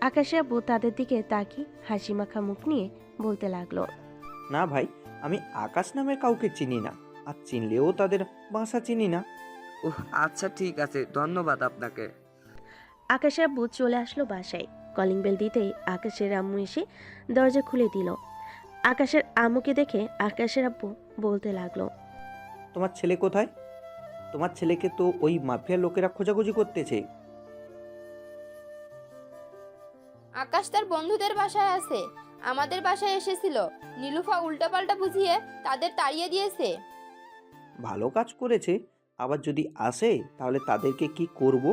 আকাশের আব্বু তাদের দিকে তাকিয়ে হাসি মাখা মুখ নিয়ে বলতে লাগলো, না ভাই, আমি আকাশ নামের কাউকে চিনি না, আর চিনলেও তাদের ভাষা চিনি না। ওহ আচ্ছা, ঠিক আছে, ধন্যবাদ আপনাকে। আকাশের আব্বু চলে আসলো বাসায়। কলিং বেল দিতেই আকাশের আম্মু এসে দরজা খুলে দিল। আকাশের আম্মুকে দেখে আকাশের আব্বু বলতে লাগলো, তোমার ছেলে কোথায়? তোমার ছেলেকে তো ওই মাফিয়ার লোকেরা খোঁজাখুঁজি করতেছে। আকাশ তার বন্ধুদের বাসায় আছে, আমাদের বাসায় এসেছিল। নীলুফা উল্টাপাল্টা বুঝিয়ে তাদের তাড়িয়ে দিয়েছে। ভালো কাজ করেছে। আবার যদি আসে তাহলে তাদেরকে কি করব?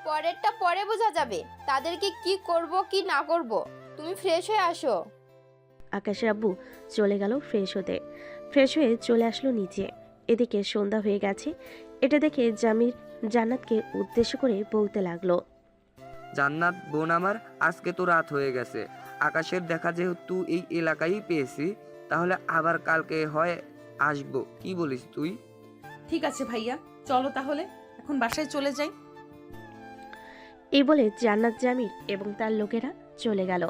পরেরটা পরে বোঝা যাবে, তাদেরকে কি করব কি না করব। তুমি ফ্রেশ হয়ে আসো। আকাশের আব্বু চলে গেল ফ্রেশ হতে। ফ্রেশ হয়ে চলে আসলো নিচে। এদিকে সন্ধ্যা হয়ে গেছে। এটা দেখে জামির জান্নাতকে উদ্দেশ্য করে বলতে লাগলো, জান্নাত বোন আমার, আজকে তো রাত হয়ে গেছে। আকাশের দেখা যেহেতু এই এলাকায় পেয়েছি, তাহলে আবার কালকে হয় আসবো। কি বলিস তুই? ঠিক আছে ভাইয়া, চলো তাহলে এখন বাসায় চলে যাই। এই বলে জান্নাত, জামির এবং তার লোকেরা চলে গেল।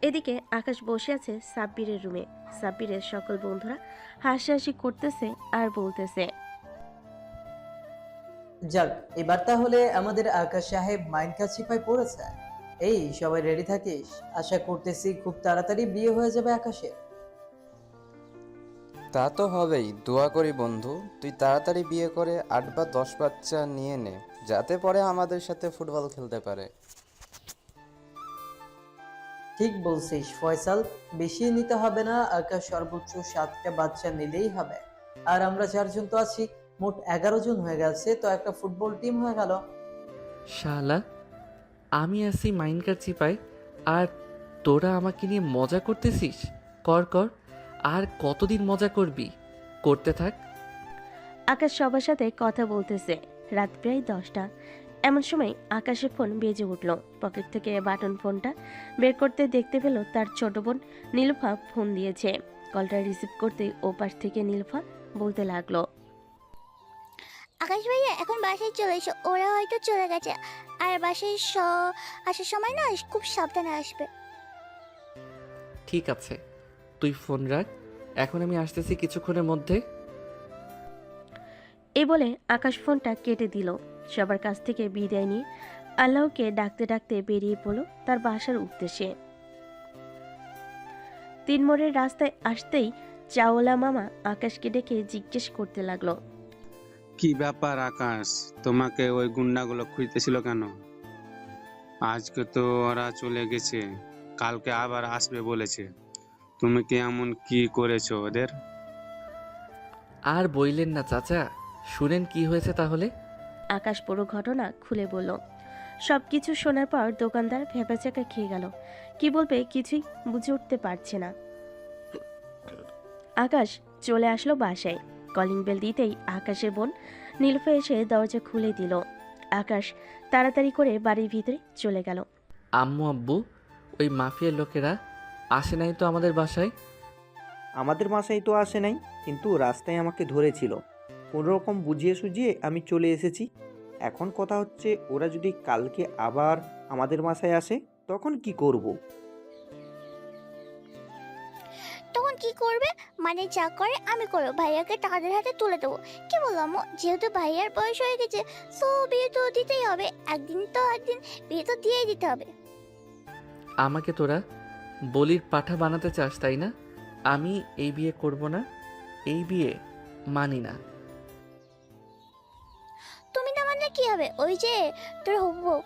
এদিকে আকাশ বসে আছে সাব্বিরের রুমে। সাব্বিরের সকল বন্ধুরা হাসাহাসি করতেছে আর বলতেছে, যাক, এবার তাহলে আমাদের আকাশ সাহেব মাইন্ড কাছিপায় পড়েছে। এই সবাই রেডি থাকিস, আশা করতেছি খুব তাড়াতাড়ি বিয়ে হয়ে যাবে আকাশের। তা তো হবেই, দোয়া করি বন্ধু তুই তাড়াতাড়ি বিয়ে করে 8 বা 10 বাচ্চা নিয়ে নে, যাতে পরে আমাদের সাথে ফুটবল খেলতে পারে। ঠিক বলছিস ফয়সাল, বেশি নিতে হবে না, আকাশ সর্বোচ্চ 7টা বাচ্চা নিলেই হবে। আর আমরা 4 জন তো আছি, মোট 11 জন হয়ে গেছে, তো একটা ফুটবল টিম হয়ে গেল। শালা, আমি আসি মাইন্ডকার চিপায় আর তোরা আমাকে নিয়ে মজা করতেছিস। কর কর, আর কতদিন মজা করবি? করতে থাক। আকাশ সবার সাথে কথা বলতেছে। রাত প্রায় 10টা। এমন সময় আকাশের ফোন বেজে উঠল। পকেট থেকে বাটন ফোনটা বের করতে দেখতে পেল তার ছোট বোন নীলুফা ফোন দিয়েছে। কলটা রিসিভ করতে ওপাশ থেকে নীলুফা বলতে লাগলো, আকাশ ভাইয়া এখন বাসায় চলে এসো, ওরা হয়তো চলে গেছে। আর বাসায় আসার সময় না খুব সাবধানে আসবে। ঠিক আছে, তুই ফোন রাখ, এখন আমি আসতেছি কিছুক্ষণের মধ্যে। এই বলে আকাশ ফোনটা কেটে দিল। সবার কাছ থেকে বিদায় নিয়ে আল্লাহকে ডাকতে ডাকতে বেরিয়ে পড়ল তার বাসার উদ্দেশ্যে। 3 মোড়ের রাস্তায় আসতেই চাওলা মামা আকাশকে ডেকে জিজ্ঞেস করতে লাগলো, কি ব্যাপার আকাশ, তোমাকে ওই গুন্ডাগুলো খুঁজতেছিল কেন? আজকে তো ওরা চলে গেছে, কালকে আবার আসবে বলেছে। তুমি কি এমন কি করেছো ওদের? আর বইলেন না চাচা, শুনেন কি হয়েছে তাহলে। আকাশ পুরো ঘটনা খুলে বলল। সবকিছু শোনার পর দোকানদার ভেবাচাকা খেয়ে গেল। কি বলবে কিছুই বুঝে উঠতে পারছে না। আকাশ চলে আসলো বাসায়। কলিং বেল দিতেই আকাশের বোন নীলুফা এসে দরজা খুলে দিল। আকাশ তাড়াতাড়ি করে বাড়ির ভিতরে চলে গেল। আম্মু আব্বু, ওই মাফিয়ার লোকেরা আসে নাই তো আমাদের বাসায়? আমাদের বাসায় তো আসে নাই, কিন্তু রাস্তায় আমাকে ধরেছিল। কোনোরকম বুঝিয়ে সুঝিয়ে আমি চলে এসেছি। এখন কথা হচ্ছে, ওরা যদি কালকে আবার আমাদের বাসায় আসে তখন কি করব? তখন কি করবে? মানে যা করে আমি করবো, ভাইয়াকে তাদের হাতে তুলে দেবো। কি বললাম, যেহেতু ভাইয়ার বয়স হয়ে গেছে, সো বিয়ে তো দিতেই হবে। একদিন বিয়ে তো দিয়েই দিতে হবে। আমাকে তোরা বলির পাঠা বানাতে চাস তাই না? আমি এই বিয়ে করব না, এই বিয়ে মানি না। তুমি না মানলে কি হবে? ওই যে তোর হবু বউ,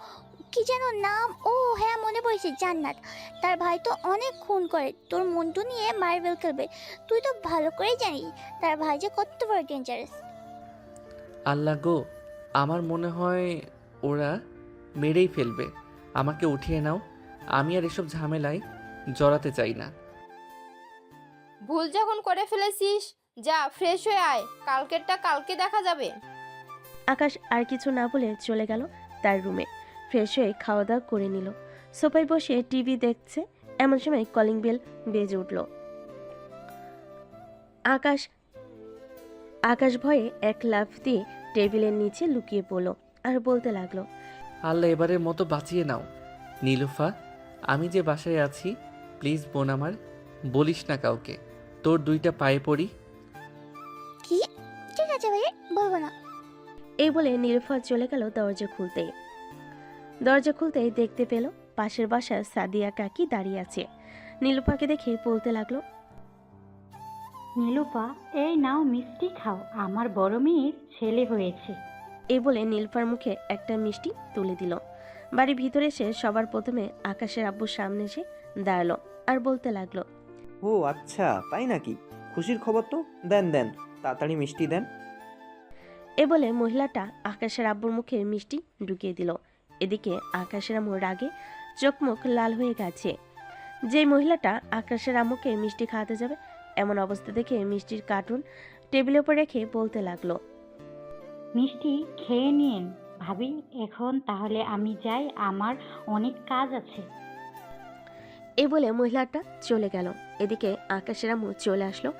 কি যেন নাম, ও হ্যাঁ মনে পড়েছে, জান্নাত। তার ভাই তো অনেক খুন করে, তোর মন্টু নিয়ে মার্বেল খেলবে। তুই তো ভালো করেই জানিস তার ভাই যে কত বড় ডেঞ্জারাস। আল্লাহ গো, আমার মনে হয় ওরা মেরেই ফেলবে। আমাকে উঠিয়ে নাও, আমি আর এসব ঝামেলায় জড়াতে চাই না। ভুল যখন করে ফেলেছিস, যা ফ্রেশ হয়ে আয়, কালকেরটা কালকে দেখা যাবে। আকাশ আর কিছু না বলে চলে গেল তার রুমে। ফ্রেশ হয়ে খাওয়া দাওয়া করে নিল। সোফায় বসে টিভি দেখছে। এমন সময় কলিং বেল বেজে উঠল। আকাশ ভয়ে এক লাফ দিয়ে টেবিলের নিচে লুকিয়ে পড়ল আর বলতে লাগলো, আল্লাহ এবারের মতো বাঁচিয়ে নাও। নীলুফা, আমি যে বাসায় আছি, প্লিজ বোন আমার, বলিস না কাউকে। তোর 2টা পায়ে পড়ি। কি? ঠিক আছে ভাইয়া, বলবো না। এই বলে নীলুফা চলে গেল দরজা খুলতেই দেখতে পেল পাশের বাসার সাদিয়া কাকি দাঁড়িয়ে আছে। নীলুফাকে দেখে বলতে লাগলো, নীলুফা, এই নাও মিষ্টি খাও, আমার বড় মেয়ের ছেলে হয়েছে। এই বলে নীলুফার মুখে একটা মিষ্টি তুলে দিল। বাড়ির ভিতরে এসে সবার প্রথমে আকাশের আব্বুর সামনে এসে দাঁড়ালো আর বলতে লাগলো, ও আচ্ছা, তাই নাকি? খুশির খবর তো। দেন দেন, তাড়াতাড়ি মিষ্টি দেন। এ বলে মহিলাটা আকাশের আব্বুর মুখে মিষ্টি ঢুকিয়ে দিল। এদিকে আকাশের আম্মু রাগে চোখ মুখ লাল হয়ে গেছে। যে মহিলাটা আকাশের আম্মুকে মিষ্টি খাওয়াতে যাবে, এমন অবস্থা দেখে মিষ্টির কার্টুন টেবিলের উপর রেখে বলতে লাগলো, মিষ্টি খেয়ে নিন ভাবি, এখন তাহলে আমি যাই, আমার অনেক কাজ আছে। এই বলে মহিলাটা চলে গেল। এদিকে আকাশের আম্মু চলে আসলো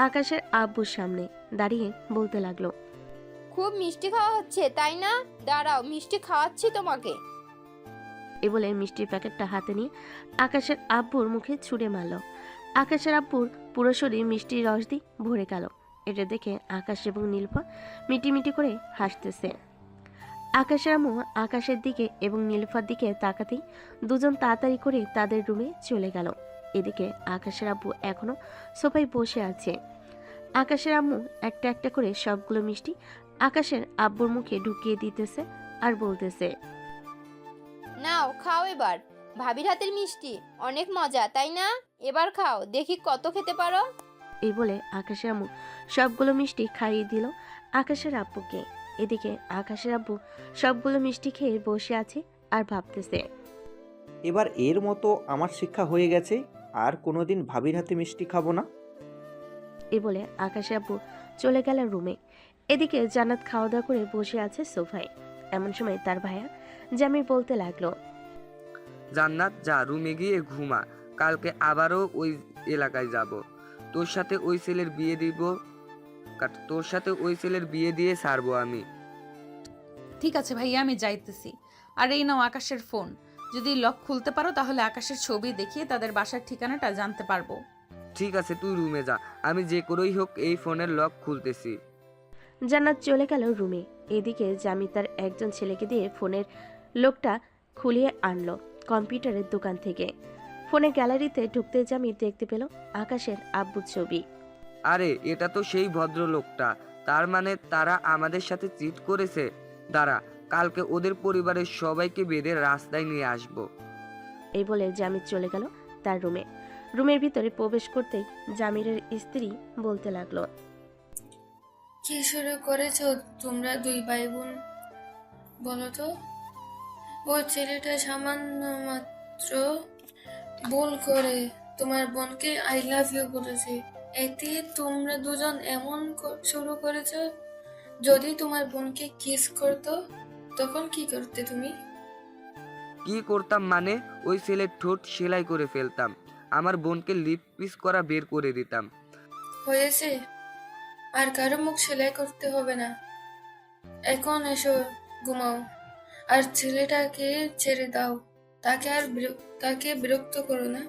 আকাশের আব্বুর সামনে দাঁড়িয়ে বলতে লাগলো, খুব মিষ্টি খাওয়া হচ্ছে তাই না? দাঁড়াও, মিষ্টি খাওয়াচ্ছি তোমাকে। এ বলে মিষ্টির প্যাকেটটা হাতে নিয়ে আকাশের আব্বুর মুখে ছুঁড়ে মারল। আকাশের আব্বুর পুরো শরীর মিষ্টির রস দিয়ে ভরে গেল। এটা দেখে আকাশ এবং নীলুফা মিটিমিটি করে হাসতেছে। আকাশের আম্মু আকাশের দিকে এবং নীলুফার দিকে তাকাতেই দুজন তাড়াতাড়ি করে তাদের রুমে চলে গেল। এদিকে আকাশের আব্বু এখনো সোফায় বসে আছে। আকাশের আম্মু একটা একটা করে সবগুলো মিষ্টি আকাশের আব্বুর মুখে ঢুকিয়ে দিতেছে আর বলতেছে, নাও খাও এবার, ভাবির হাতের মিষ্টি অনেক মজা তাই না? এবার খাও, দেখি কত খেতে পারো। এই বলে আকাশের আম্মু সবগুলো মিষ্টি খাইয়ে দিল আকাশের আব্বুকে। এদিকে আকাশের আব্বু সবগুলো মিষ্টি খেয়ে বসে আছে আর ভাবতেছে। এবার এর মতো আমার শিক্ষা হয়ে গেছে, আর কোনোদিন ভাবির হাতে মিষ্টি খাবো না। এ বলে আকাশের আব্বু চলে গেল রুমে। এদিকে জান্নাত খাওয়া দাওয়া করে বসে আছে সোফায়। এমন সময় তার ভাইয়া জামির বলতে লাগলো, জান্নাত, যা রুমে গিয়ে ঘুমা, কালকে আবারও ওই এলাকায় যাব। তোর সাথে ওই ছেলের বিয়ে দিব, তোর সাথে ওই ছেলের বিয়ে দিয়ে ছাড়বো আমি। ঠিক আছে ভাইয়া, আমি যাইতেছি। আর এই নাও আকাশের ফোন, যদি লক খুলতে পারো তাহলে আকাশের ছবি দেখিয়ে তাদের বাসার ঠিকানাটা জানতে পারবো। ঠিক আছে, তুই রুমে যা, আমি যে করেই হোক এই ফোনের লক খুলতেছি। জান্নাত চলে গেল রুমে। এদিকে জামি তার একজন ছেলেকে দিয়ে ফোনের লোকটা খুলিয়ে আনলো কম্পিউটারের দোকান থেকে। ফোনের গ্যালারিতে ঢুকতে জামি দেখতে পেল আকাশের আব্বুর ছবি। আরে, এটা তো সেই ভদ্রলোকটা। তার মানে তারা আমাদের সাথে চিট করেছে। দাঁড়া, কালকে ওদের পরিবারের সবাইকে বেঁধে রাস্তায় নিয়ে আসবো। এই বলে জামির চলে গেল তার রুমে। রুমের ভিতরে প্রবেশ করতেই জামিরের স্ত্রী বলতে লাগলো, কি শুরু করেছো তোমরা দুই ভাই বোন? বলো তো, ও ছেলেটা সামান্য মাত্র ভুল করে তোমার বোনকে আই লাভ ইউ বলেছে, এতে তোমরা দুজন এমন শুরু করেছো। যদি তোমার বোনকে কিস করতো তখন কি করতে তুমি? কি করতাম মানে? ওই ছেলের ঠোঁট সেলাই করে ফেলতাম, আমার বোনকে লিপ পিস করা বের করে দিতাম। হয়েছে, আর কারো মুখ সেলাই করতে হবে না। এখন এসো, ঘুমাও, আর ছেলেটাকে ছেড়ে দাও। তাকে বিরক্ত করো না।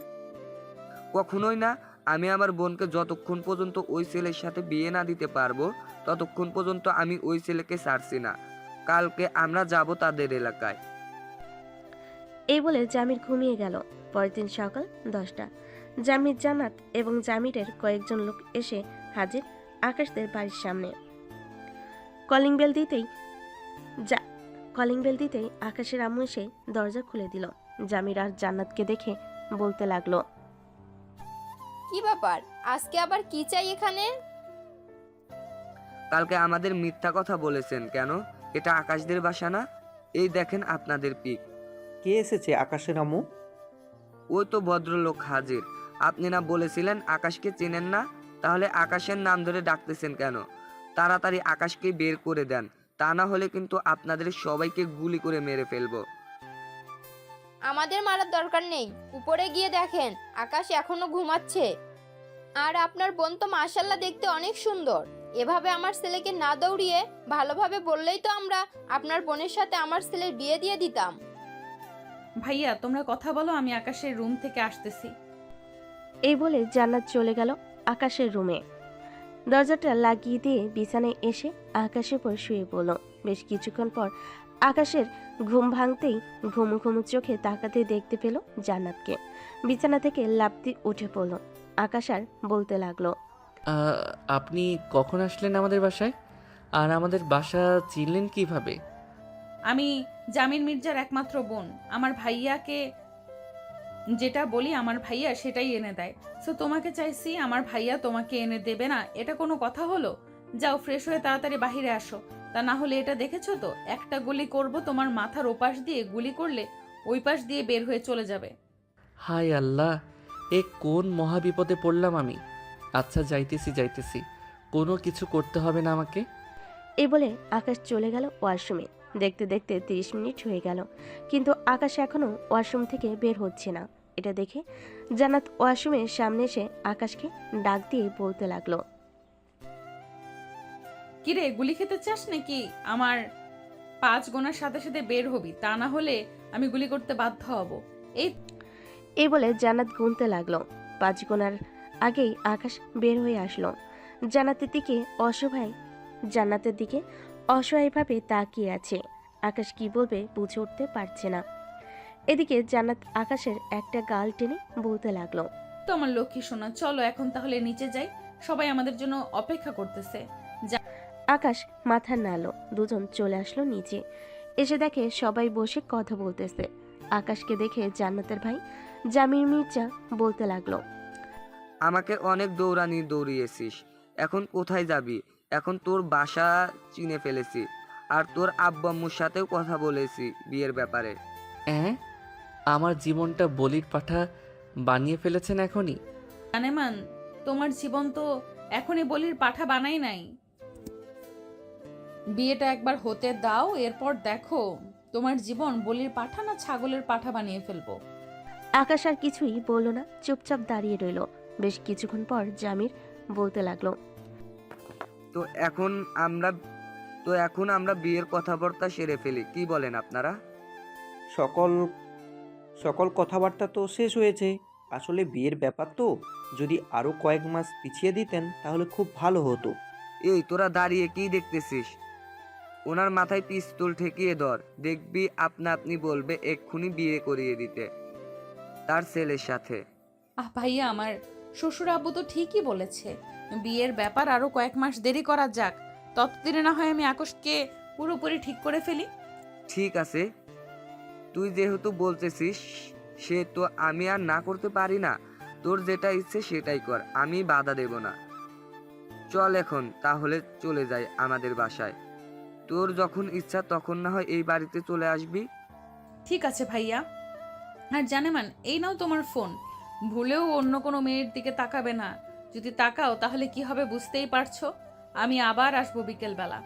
কখনোই না। আমি আমার বোনকে যতক্ষণ পর্যন্ত ওই ছেলের সাথে বিয়ে না দিতে পারবো ততক্ষণ পর্যন্ত আমি ওই ছেলেকে ছাড়ছি না। কালকে আমরা যাব তাদের এলাকায়। এই বলে জামির ঘুমিয়ে গেল। পরের দিন সকাল 10টা। জামির, জান্নাত এবং জামিরের কয়েকজন লোক এসে হাজির আকাশদের বাড়ির সামনে। কলিং বেল দিতেই আকাশের আম্মু এসে দরজা খুলে দিল। জামির আর জান্নাতকে দেখে বলতে লাগলো, কি ব্যাপার, আজকে আবার কি চাই এখানে? কালকে আমাদের মিথ্যা কথা বলেছেন কেন? এটা আকাশদের বাসা না? এই দেখেন আপনাদের পিক। কে এসেছে আকাশের আম্মু? ওই তো ভদ্রলোক হাজির। আপনি না বলেছিলেন আকাশকে চেনেন না? তাহলে আকাশের নাম ধরে ডাকতেছেন কেন? তাড়াতাড়ি আকাশকে বের করে দেন, তা না হলে কিন্তু আপনাদের সবাইকে গুলি করে মেরে ফেলবো। আমাদের মারার দরকার নেই, উপরে গিয়ে দেখেন আকাশ এখনো ঘুমাচ্ছে। আর আপনার বোন তো মাশাআল্লাহ দেখতে অনেক সুন্দর। এভাবে আমার ছেলেকে না দৌড়িয়ে ভালোভাবে বললেই তো আমরা আপনার বোনের সাথে আমার ছেলের বিয়ে দিয়ে দিতাম। ভাইয়া, তোমরা কথা বলো, আমি আকাশের রুম থেকে আসতেছি। এই বলে জান্নাত চলে গেল আকাশের রুমে। দরজাটা লাগিয়ে দিয়ে বিছানায় এসে আকাশের পর শুয়ে পড়ল। বেশ কিছুক্ষণ পর আকাশের ঘুম ভাঙতেই ঘুমু ঘুমু চোখে তাকাতে দেখতে পেল জান্নাতকে। বিছানা থেকে লাফ দিয়ে উঠে পড়ল। আকাশ আর বলতে লাগলো, আপনি কখন আসলেন আমাদের বাসায়? আর আমাদের বাসা চিনলেন কিভাবে? আমি জামির মির্জার একমাত্র বোন। আমার ভাইয়াকে যেটা বলি আমার ভাইয়া সেটাই এনে দেয়। সো তোমাকে চাইছি, আমার ভাইয়া তোমাকে এনে দেবে না, এটা কোনো কথা হলো? যাও, ফ্রেশ হয়ে তাড়াতাড়ি বাহিরে আসো। তা না হলে এটা দেখেছো তো, একটা গুলি করব তোমার মাথার ওপাশ দিয়ে, গুলি করলে ওই পাশ দিয়ে বের হয়ে চলে যাবে। হায় আল্লাহ, এ কোন মহা বিপদে পড়লাম আমি। আচ্ছা, যাইতেছি, কোনো কিছু করতে হবে না আমাকে। এই বলে আকাশ চলে গেল ওয়াশরুমে। দেখতে দেখতে 30 মিনিট হয়ে গেল, কিন্তু আকাশ এখনো ওয়াশরুম থেকে বের হচ্ছে না। এটা দেখে জান্নাত ওয়াশরুমের সামনে এসে আকাশকে ডাক দিয়ে বলতে লাগলো, কিরে, গুলি খেতে চাস নাকি? আমার 5 গোনার সাথে সাথে বের হবি, তা না হলে আমি গুলি করতে বাধ্য হব। এই বলে জান্নাত গুনতে লাগলো। 5 গোনার আগেই আকাশ বের হয়ে আসলো। জান্নাতের দিকে অসহায়ভাবে তাকিয়ে আছে। আকাশ কি বলবে বুঝে উঠতে পারছে না। এদিকে জান্নাত আকাশের একটা গাল টেনে বলতে লাগলো, তো আমার লক্ষ্মী সোনা, চলো এখন তাহলে নিচে যাই, সবাই আমাদের জন্য অপেক্ষা করতেছে। আকাশ মাথা নাড়ল। দুজন চলে আসলো নিচে। এসে দেখে সবাই বসে কথা বলতেছে। আকাশকে দেখে জান্নাতের ভাই জামির মির্জা বলতে লাগলো, আমাকে অনেক দৌড়িয়েছিস, এখন কোথায় যাবি? এখন তোর বাসা চিনে ফেলেছি। আর তোর আব্বু আম্মুর সাথেও কথা বলেছি বিয়ের ব্যাপারে। হ্যাঁ, আমার জীবনটা বলির পাঠা বানিয়ে ফেলেছেন এখনই। জানেমান, তোমার জীবন তো এখনই বলির পাঠা বানাই নাই। বিয়েটা একবার হতে দাও, এরপর দেখো তোমার জীবন বলির পাঠা না ছাগলের পাঠা বানিয়ে ফেলবো। আকাশ আর কিছুই বলল না, চুপচাপ দাঁড়িয়ে রইল। বেশ কিছুক্ষণ পর জামির বলতে লাগলো, তো এখন আমরা বিয়ের কথাবার্তা সেরে ফেলি, কি বলেন আপনারা? সকল সকল কথাবার্তা তো শেষ হয়েছে। আসলে বিয়ের ব্যাপার তো, যদি আরও কয়েক মাস পিছিয়ে দিতেন তাহলে খুব ভালো হতো। এই তোরা দাঁড়িয়ে কি দেখতেছিস? ওনার মাথায় পিস্তল ঠেকিয়ে ধর, দেখবি আপনা আপনি বলবে এক্ষুনি বিয়ে করিয়ে দিতে তার ছেলের সাথে। ভাইয়া, আমার শ্বশুর আব্বু তো ঠিকই বলেছে, বিয়ের ব্যাপার আরো কয়েক মাস দেরি করা যাক, ততদিনে না হয় আমি আকাশকে পুরোপুরি ঠিক করে ফেলি। ঠিক আছে, তুই যেহেতু বলতেছিস সে তো আমি আর না করতে পারি না। তোর যেটা ইচ্ছে সেটাই কর, আমি বাধা দেব না। চল এখন তাহলে চলে যাই আমাদের বাসায়। তোর যখন ইচ্ছা তখন না হয় এই বাড়িতে চলে আসবি। ঠিক আছে ভাইয়া। আর জানেমান, এই নাও তোমার ফোন, ভুলেও অন্য কোনো মেয়ের দিকে তাকাবে না। যদি তাকাও তাহলে কি হবে বুঝতেই পারছো। আমি আবার আসবো বিকেলবেলা।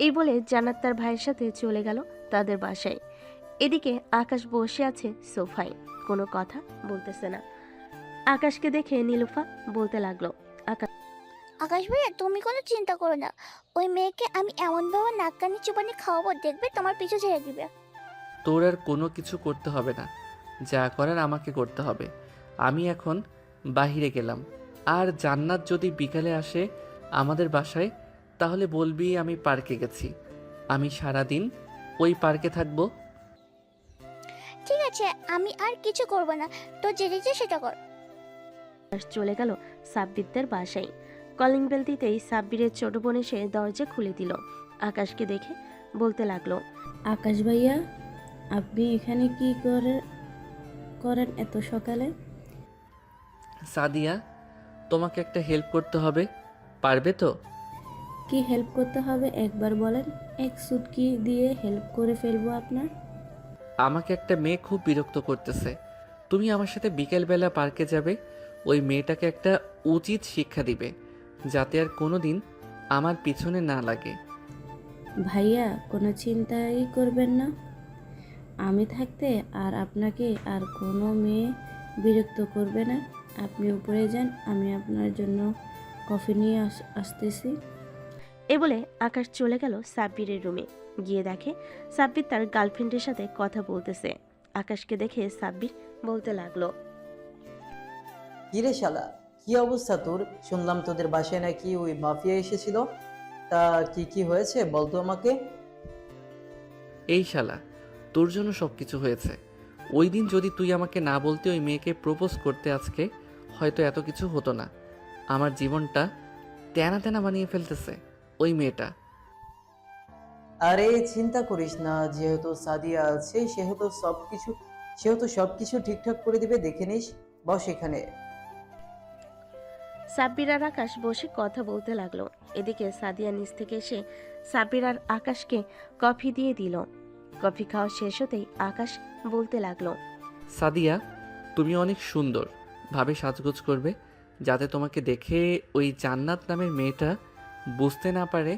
এই বলে জান্নাত তার ভাইয়ের সাথে চলে গেল তাদের বাসায়। এদিকে আকাশ বসে আছে সোফায়, কোনো কথা বলতেছে না। আকাশকে দেখে নীলুফা বলতে লাগলো, আকাশ ভাইয়া, তুমি কোনো চিন্তা করো না, ওই মেয়েকে আমি এমনভাবে নাক কানি চুবানি খাওয়াবো, দেখবে তোমার পিছু ছেড়ে দিবে। তোর আর কোনো কিছু করতে হবে না, যা করার আমাকে করতে হবে। আমি এখন বাহিরে গেলাম, আর জান্নাত যদি বিকালে আসে আমাদের বাসায় তাহলে বলবি আমি পার্কে গেছি। আমি সারাদিন ওই পার্কে থাকবো। ঠিক আছে, আমি আর কিছু করব না, তো যেটা ইচ্ছে সেটা কর। আকাশ চলে গেল সাব্বিরদের বাসায়। কলিং বেল দিতেই সাব্বিরের ছোট বোন এসে দরজা খুলে দিল। আকাশকে দেখে বলতে লাগলো, আকাশ ভাইয়া, আপনি এখানে কি করেন এত সকালে? সাদিয়া, তোমাকে একটা হেল্প করতে হবে, পারবে তো? কি হেল্প করতে হবে একবার বলেন, এক সুটকি দিয়ে হেল্প করে ফেলবো আপনার। আমাকে একটা মেয়ে খুব বিরক্ত করতেছে। তুমি আমার সাথে বিকেলবেলা পার্কে যাবে, ওই মেয়েটাকে একটা উচিত শিক্ষা দিবে, যাতে আর কোনোদিন আমার পিছনে না লাগে। ভাইয়া, কোনো চিন্তাই করবেন না, আমি থাকতে আর আপনাকে আর কোনো মেয়ে বিরক্ত করবে না। আপনি উপরে যান, আমি আপনার জন্য কফি নিয়ে আসতেছি। এ বলে আকাশ চলে গেল সাব্বিরের রুমে। গিয়ে দেখে সাব্বির তার গার্লফ্রেন্ডের সাথে কথা বলতেছে। আকাশকে দেখে সাব্বির বলতে লাগলো, কিরে শালা, কি অবস্থা তোর? শুনলাম তোদের বাসায় নাকি ওই মাফিয়া এসেছিল, তা কি কি হয়েছে বলতো আমাকে। এই শালা, তোর জন্য সব কিছু হয়েছে। ওই দিন যদি তুই আমাকে না বলতে ওই মেয়েকে প্রপোজ করতে, আজকে হয়তো এত কিছু হতো না। আমার জীবনটা তেনা তেনা বানিয়ে ফেলতেছে ওই মেয়েটা। আরে চিন্তা করিস না, যেহেতু সাদিয়া আছে সেহেতু সবকিছু ঠিকঠাক করে দিবে, দেখে নিস। বস এখানে। সাব্বির আর আকাশ বসে কথা বলতে লাগলো। এদিকে সাদিয়া নিচ থেকে এসে সাব্বির আর আকাশকে কফি দিয়ে দিল। কফি খাওয়া শেষ হতেই আকাশ বলতে লাগলো, সাদিয়া, তুমি অনেক সুন্দর ভাবে সাজগোজ করবে, যাতে তোমাকে দেখে ওই জান্নাত নামের মেয়েটা বুঝতে না পারে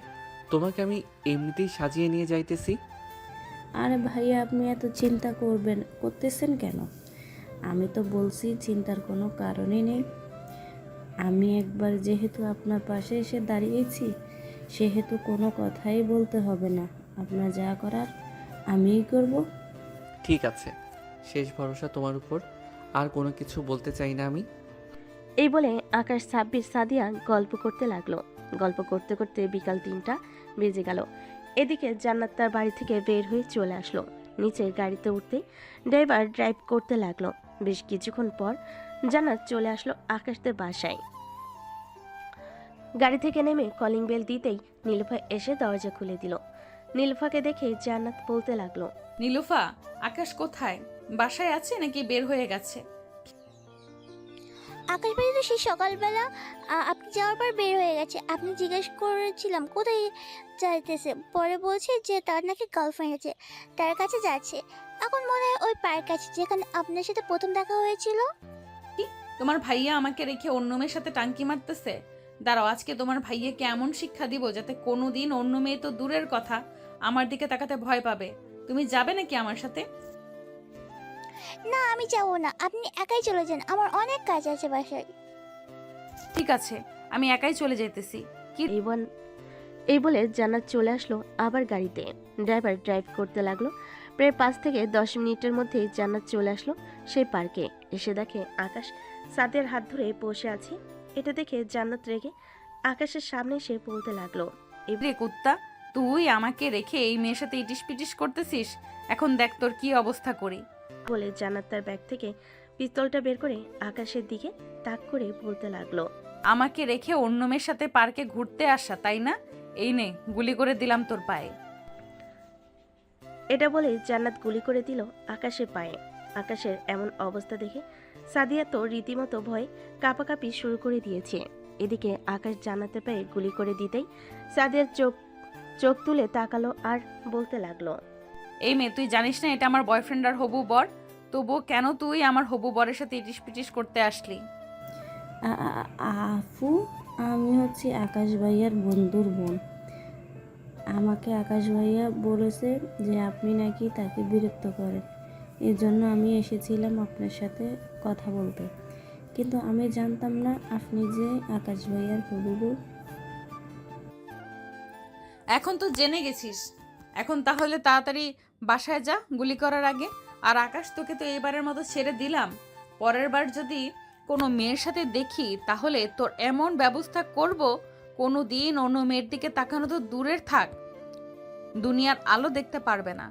তোমাকে আমি এমনিতেই সাজিয়ে নিয়ে যাইতেছি। আরে ভাইয়া, আপনি এত চিন্তা করতেছেন কেন? আমি তো বলছি চিন্তার কোনো কারণই নেই। আমি একবার যেহেতু আপনার পাশে এসে দাঁড়িয়েছি, সেহেতু কোনো কথাই বলতে হবে না। আপনার যা করার আমিই করব। ঠিক আছে, শেষ ভরসা তোমার উপর, আর কোনো কিছু বলতে চাই না আমি। এই বলে আকাশ সাব্বির সাদিয়া গল্প করতে লাগলো। গল্প করতে করতে বিকাল 3টা বেজে গেল। এদিকে জান্নাত তার বাড়ি থেকে বের হয়ে চলে আসলো। নিচে গাড়িতে উঠতে ড্রাইভার ড্রাইভ করতে লাগলো। বেশ কিছুক্ষণ পর জান্নাত চলে আসলো আকাশদের বাসায়। গাড়ি থেকে নেমে কলিং বেল দিতেই নীলুফা এসে দরজা খুলে দিল। নীলুফাকে দেখে জান্নাত বলতে লাগলো, আকাশ ভাই তো সেই সকালবেলা আপনি যাওয়ার পর বের হয়ে গেছে। আপনি জিজ্ঞেস করেছিলাম কোথায় যাইতেছে, পরে বলছে যে তার নাকি গার্লফ্রেন্ড আছে, তার কাছে যাচ্ছে। এখন মনে হয় ওই পার্ক আছে যেখানে আপনার সাথে প্রথম দেখা হয়েছিল। তোমার ভাইয়া আমাকে রেখে অন্য মেয়ের সাথে টাঙ্কি মারতেছে। দাঁড়াও, আজকে তোমার ভাইয়াকে এমন শিক্ষা দিব যাতে কোনোদিন অন্য মেয়ে তো দূরের কথা আমার দিকে তাকাতে ভয় পাবে। তুমি যাবে নাকি আমার সাথে? না, আমি যাবো না, আপনি একাই চলে যান, আমার অনেক কাজ আছে বাসায়। ঠিক আছে, আমি একাই চলে যেতেছি। কি এই বলে জান্নাত চলে আসলো আবার গাড়িতে। ড্রাইভার ড্রাইভ করতে লাগলো। প্রায় 5 থেকে 10 মিনিটের মধ্যেই জান্নাত চলে আসলো সেই পার্কে। এসে দেখে আকাশ সাদের হাত ধরে বসে আছে। এটা দেখে জান্নাত রেগে আকাশের সামনে এসে বলতে লাগলো, রে কুত্তা, তুই আমাকে রেখে এই মেয়ের সাথে ইটিস পিটিস করতেছিস? এখন দেখ তোর কি অবস্থা করি। বলে জান্নাত তার ব্যাগ থেকে পিস্তলটা বের করে আকাশের দিকে তাক করে বলতে লাগলো, আমাকে রেখে অন্য মেয়ের সাথে পার্কে ঘুরতে আসা, তাই না? এই নে, গুলি করে দিলাম তোর পায়ে। এটা বলে জান্নাত গুলি করে দিল আকাশের পায়ে। আকাশের এমন অবস্থা দেখে সাদিয়া তো রীতিমতো ভয় কাঁপাকাঁপি শুরু করে দিয়েছে। এদিকে আকাশ জান্নাতের পায়ে গুলি করে দিতেই সাদিয়ার চোখ তুলে তাকালো আর বলতে লাগলো, এই মেয়ে, তুই জানিস না এটা আমার বয়ফ্রেন্ড আর হবু বর? তবুও কেন তুই আমার হবু বরের সাথে ইটিস পিটিস করতে আসলি? আফু, আমি হচ্ছি আকাশ ভাইয়ার বন্ধুর বোন। আমাকে আকাশ ভাইয়া বলেছে যে আপনি নাকি তাকে বিরক্ত করেন, এর জন্য আমি এসেছিলাম আপনার সাথে কথা বলতে। কিন্তু আমি জানতাম না আপনি যে আকাশ ভাইয়ার হবু বউ। এখন তো জেনে গেছিস, এখন তাহলে তাড়াতাড়ি বাসায় যা গুলি করার আগে। আর আকাশ, তোকে তো এবারের মতো ছেড়ে দিলাম। পরের বার যদি কোনো মেয়ের সাথে দেখি তাহলে তোর এমন ব্যবস্থা করব, কোনো দিন অন্য মেয়ের দিকে তাকানো তো দূরের থাক, দুনিয়ার আলো দেখতে পারবে না,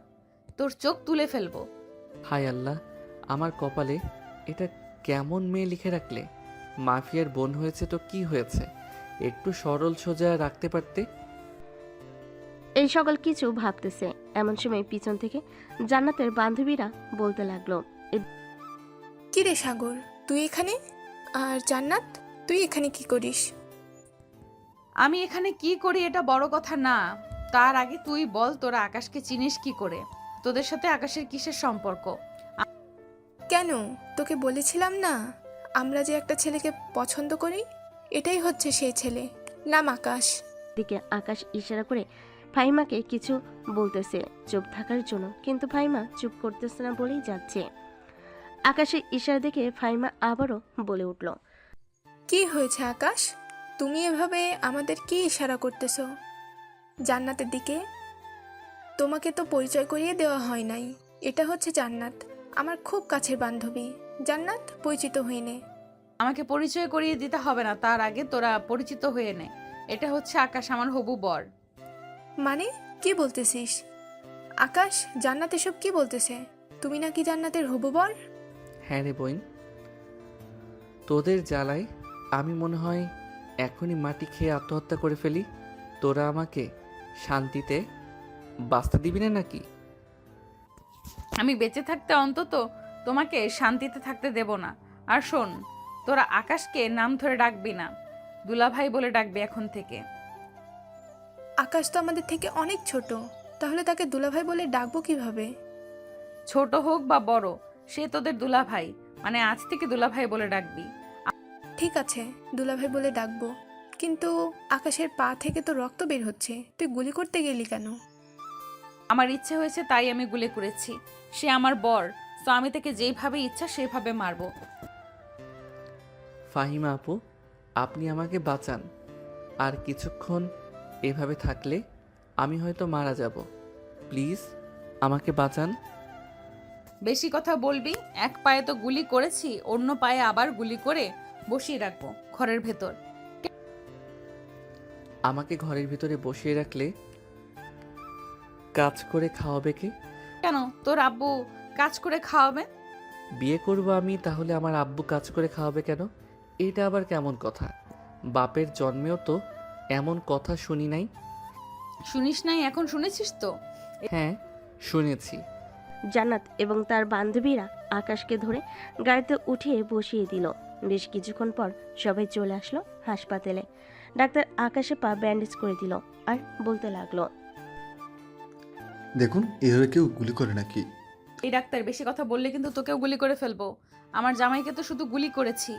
তোর চোখ তুলে ফেলবো। হায় আল্লাহ, আমার কপালে এটা কেমন মেয়ে লিখে রাখলে। মাফিয়ার বোন হয়েছে তো কি হয়েছে, একটু সরল সোজা রাখতে পারতে। এই সকল কিছু ভাবতেছে এমন সময় পিছন থেকে জান্নাতের বান্ধবীরা বলতে লাগলো, কি রে সাগর, তুই এখানে? আর জান্নাত, তুই এখানে কি করিস? আমি এখানে কি করি এটা বড় কথা না, তার আগে তুই বল তোরা আকাশকে চিনিস কি করে? তোদের সাথে আকাশের কিসের সম্পর্ক? কেন, তোকে বলেছিলাম না আমরা যে একটা ছেলেকে পছন্দ করি? এটাই হচ্ছে সেই ছেলে, নাম আকাশ। দিকে আকাশ ইশারা করে ফাহিমাকে কিছু বলতেছে চুপ থাকার জন্য, কিন্তু ফাহিমা চুপ করতেছে না বলেই যাচ্ছে। আকাশের ইশারা দেখে ফাহিমা আবারও বলে উঠল, কি হয়েছে আকাশ, তুমি এভাবে আমাদের কি ইশারা করতেছো? জান্নাতের দিকে? তোমাকে তো পরিচয় করিয়ে দেওয়া হয় নাই। এটা হচ্ছে জান্নাত, আমার খুব কাছের বান্ধবী। জান্নাত, পরিচিত হয়ে নে। আমাকে পরিচয় করিয়ে দিতে হবে না, তার আগে তোরা পরিচিত হয়ে নে। এটা হচ্ছে আকাশ, আমার হবু বর। মানে কি বলতেছিস আকাশ? জান্নাত এসব কি বলতেছে? তুমি নাকি জান্নাতের হবু বর? হ্যাঁ রে বোন, তোদের জ্বালায় আমি মনে হয় এখনই মাটি খেয়ে আত্মহত্যা করে ফেলি। তোরা আমাকে শান্তিতে বাঁচতে দিবি না নাকি? আমি বেঁচে থাকতে অন্তত তোমাকে শান্তিতে থাকতে দেব না। আর শোন, তোরা আকাশকে নাম ধরে ডাকবি না, দুলাভাই বলে ডাকবি এখন থেকে। আকাশ তো আমাদের থেকে অনেক ছোট, তাহলে তাকে দুলাভাই বলে ডাকবো কিভাবে? ছোট হোক বা বড়, সে তোদের দুলাভাই, মানে আজ থেকে দুলাভাই বলে ডাকবি। ঠিক আছে, দুলাভাই বলে ডাকবো, কিন্তু আকাশের পা থেকে তো রক্ত বের হচ্ছে, তুই গুলি করতে গেলি কেন? আমার ইচ্ছে হয়েছে তাই আমি গুলি করেছি। সে আমার বর, তো আমি তাকে যেইভাবে ইচ্ছা সেভাবে মারবো। ফাহিমা আপু, আপনি আমাকে বাঁচান। আর কিছুক্ষণ এভাবে থাকলে আমি হয়তো মারা যাব। প্লিজ আমাকে বাঁচান। বেশি কথা বলবি? এক পায়ে তো গুলি করেছি, অন্য পায়ে আবার গুলি করে বসিয়ে রাখবো ঘরের ভেতর। আমাকে ঘরের ভিতরে বসিয়ে রাখলে কাজ করে খাওয়াবে কে? কেন, তোর আব্বু কাজ করে খাওয়াবে? বিয়ে করব আমি, তাহলে আমার আব্বু কাজ করে খাওয়াবে কেন? এটা আবার কেমন কথা? বাপের জন্মেও তো এমন কথা শুনি নাই। শুনিস নাই, এখন শুনেছিস তো? হ্যাঁ শুনেছি। জান্নাত এবং তার বান্ধবীরা আকাশকে ধরে গাড়িতে উঠিয়ে বসিয়ে দিল। বেশ কিছুক্ষণ পর সবাই চলে আসলো হাসপাতালে। ডাক্তার আকাশে পা ব্যান্ডেজ করে দিল আর বলতে লাগলো, দেখুন এভাবে কেউ গুলি করে নাকি? এই ডাক্তার বেশি কথা বললে কিন্তু তোকেও গুলি করে ফেলবো। আমার জামাইকে তো শুধু গুলি করেছি।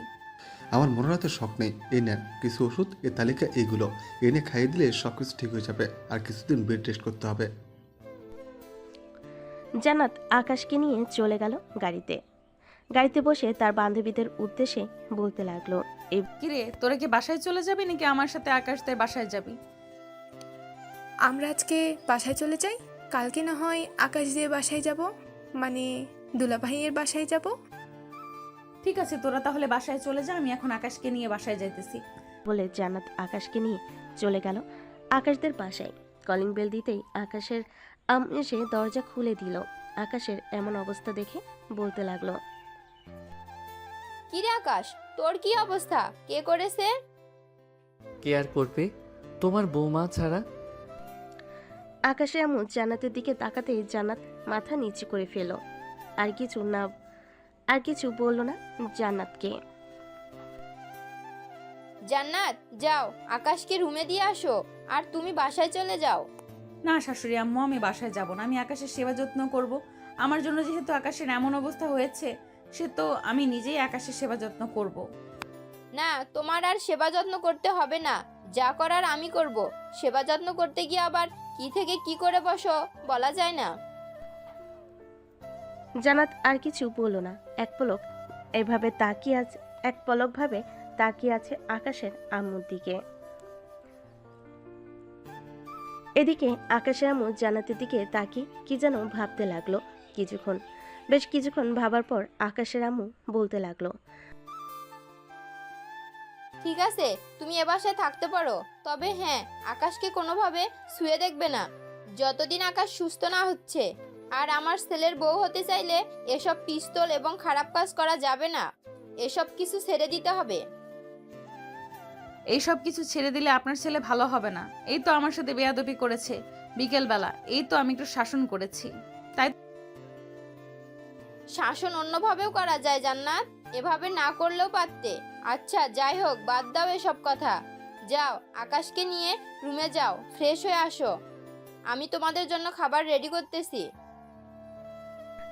আমার মনে হয় তো শখ নেই। এই নেন কিছু ওষুধ, এ তালিকা এইগুলো এনে খাইয়ে দিলে সব কিছু ঠিক হয়ে যাবে। আর কিছুদিন বেড রেস্ট করতে হবে। জান্নাত আকাশকে নিয়ে চলে গেল গাড়িতে বসে তার বান্ধবীদের উদ্দেশ্যে বলতে লাগলো, কিরে তোরা কি বাসায় চলে যাবি নাকি আমার সাথে আকাশদের বাসায় যাবি? আমরা আজকে বাসায় চলে যাই, কালকে না হয় আকাশ দিয়ে বাসায় যাব, মানে দুলাভাইয়ের বাসায় যাব। ঠিক আছে, তোরা তাহলে বাসায় চলে যা, আমি এখন আকাশকে নিয়ে বাসায় যাইতেছি। বলে জান্নাত আকাশকে নিয়ে চলে গেল আকাশদের বাসায়। কলিং বেল দিতেই আকাশের এসে দরজা খুলে দিল। আকাশের এমন অবস্থা দেখে বলতে লাগলো, কিরে আকাশ, তোর কি অবস্থা? কে করেছে? কে আর করবে তোমার বৌমা ছাড়া? আকাশে এমন জান্নাতের দিকে তাকাতেই জান্নাত মাথা নিচু করে ফেল। আর কিছু বলল না জান্নাতকে। জান্নাত যাও, আকাশকে রুমে দিয়ে আসো, আর তুমি বাসায় চলে যাও। না শাশুড়ি আম্মু, আমি বাসায় যাব না। আমি আকাশের সেবা যত্ন করব। আমার জন্য যেহেতু আকাশের এমন অবস্থা হয়েছে, সে তো আমি নিজেই আকাশের সেবা যত্ন করব। না, তোমার আর সেবা যত্ন করতে হবে না, যা করার আমি করব। সেবা যত্ন করতে গিয়ে আবার কি থেকে কি করে বসো বলা যায় না। জান্নাত আর কিছু বলল না। এক পলক ভাবে তাকিয়ে আছে আকাশের আম্মুর দিকে। এদিকে আকাশের আম্মু জান্নাতের দিকে তাকিয়ে কি যেন ভাবতে লাগলো। বেশ কিছুক্ষণ ভাবার পর আকাশের আম্মু বলতে লাগলো, ঠিক আছে, তুমি এ বাসায় থাকতে পারো, তবে হ্যাঁ, আকাশকে কোনোভাবে ছুঁয়ে দেখবে না যতদিন আকাশ সুস্থ না হচ্ছে। আর আমার ছেলের বউ হতে চাইলে এসব পিস্তল এবং খারাপ কাজ করা যাবে না, এসব কিছু ছেড়ে দিতে হবে। এইসব কিছু ছেড়ে দিলে আপনার ছেলে ভালো হবে না। এই তো আমার সাথে বেয়াদবি করেছে বিকেলবেলা, এই তো আমি একটু শাসন করেছি। তাই শাসন অন্যভাবেও করা যায় জান্নাত, এভাবে না করলেও পারতে। আচ্ছা যাই হোক, বাদ দাও এসব কথা। যাও, আকাশকে নিয়ে রুমে যাও, ফ্রেশ হয়ে আসো, আমি তোমাদের জন্য খাবার রেডি করতেছি।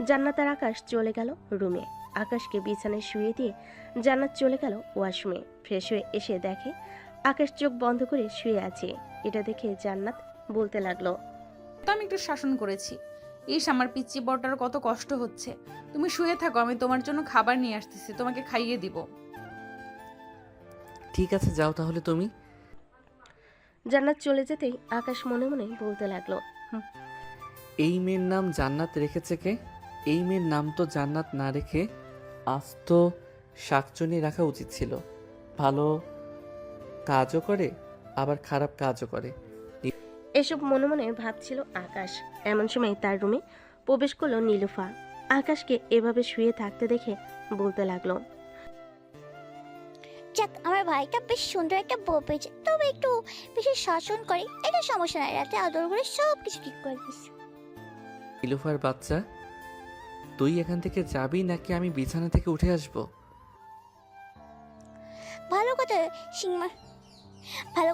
জান্নাত আর আকাশ চলে গেল রুমে। আকাশকে বিছানায় শুয়ে দিয়ে জান্নাত চলে গেল ওয়াশরুমে। ফ্রেশ হয়ে এসে দেখে আকাশ চোখ বন্ধ করে শুয়ে আছে। এটা দেখে জান্নাত বলতে লাগলো, তো আমি একটু শাসন করেছি। ইস, আমার পিচ্চি বড়টার কত কষ্ট হচ্ছে। তুমি শুয়ে থাকো, আমি তোমার জন্য খাবার নিয়ে আসতেছি, তোমাকে খাইয়ে দিব। ঠিক আছে যাও তাহলে তুমি। জান্নাত চলে যেতেই আকাশ মনে মনে বলতে লাগলো, এই মেয়ের নাম জান্নাত রেখেছে কে? এই মেয়ের নাম তো জান্নাত না রেখে আস্ত শাকচুনি রাখা উচিত ছিল। ভালো কাজও করে আবার খারাপ কাজও করে। এসব মনে মনে ভাবছিল আকাশ। এমন সময় তার রুমে প্রবেশ করলো নীলুফা। আকাশকে এভাবে শুয়ে থাকতে দেখে বলতে লাগলো, যাক, আমার ভাইটা বেশ সুন্দর একটা বউ পেয়েছে, তবে একটু বেশি শাসন করে। এটা সমস্যা নাই, রাতে আদর করে সব কিছু ঠিক করে দিচ্ছি। নীলুফার বাচ্চা, তুই এখান থেকে যাবি নাকি আমি বিছানা থেকে উঠে আসব? ভালো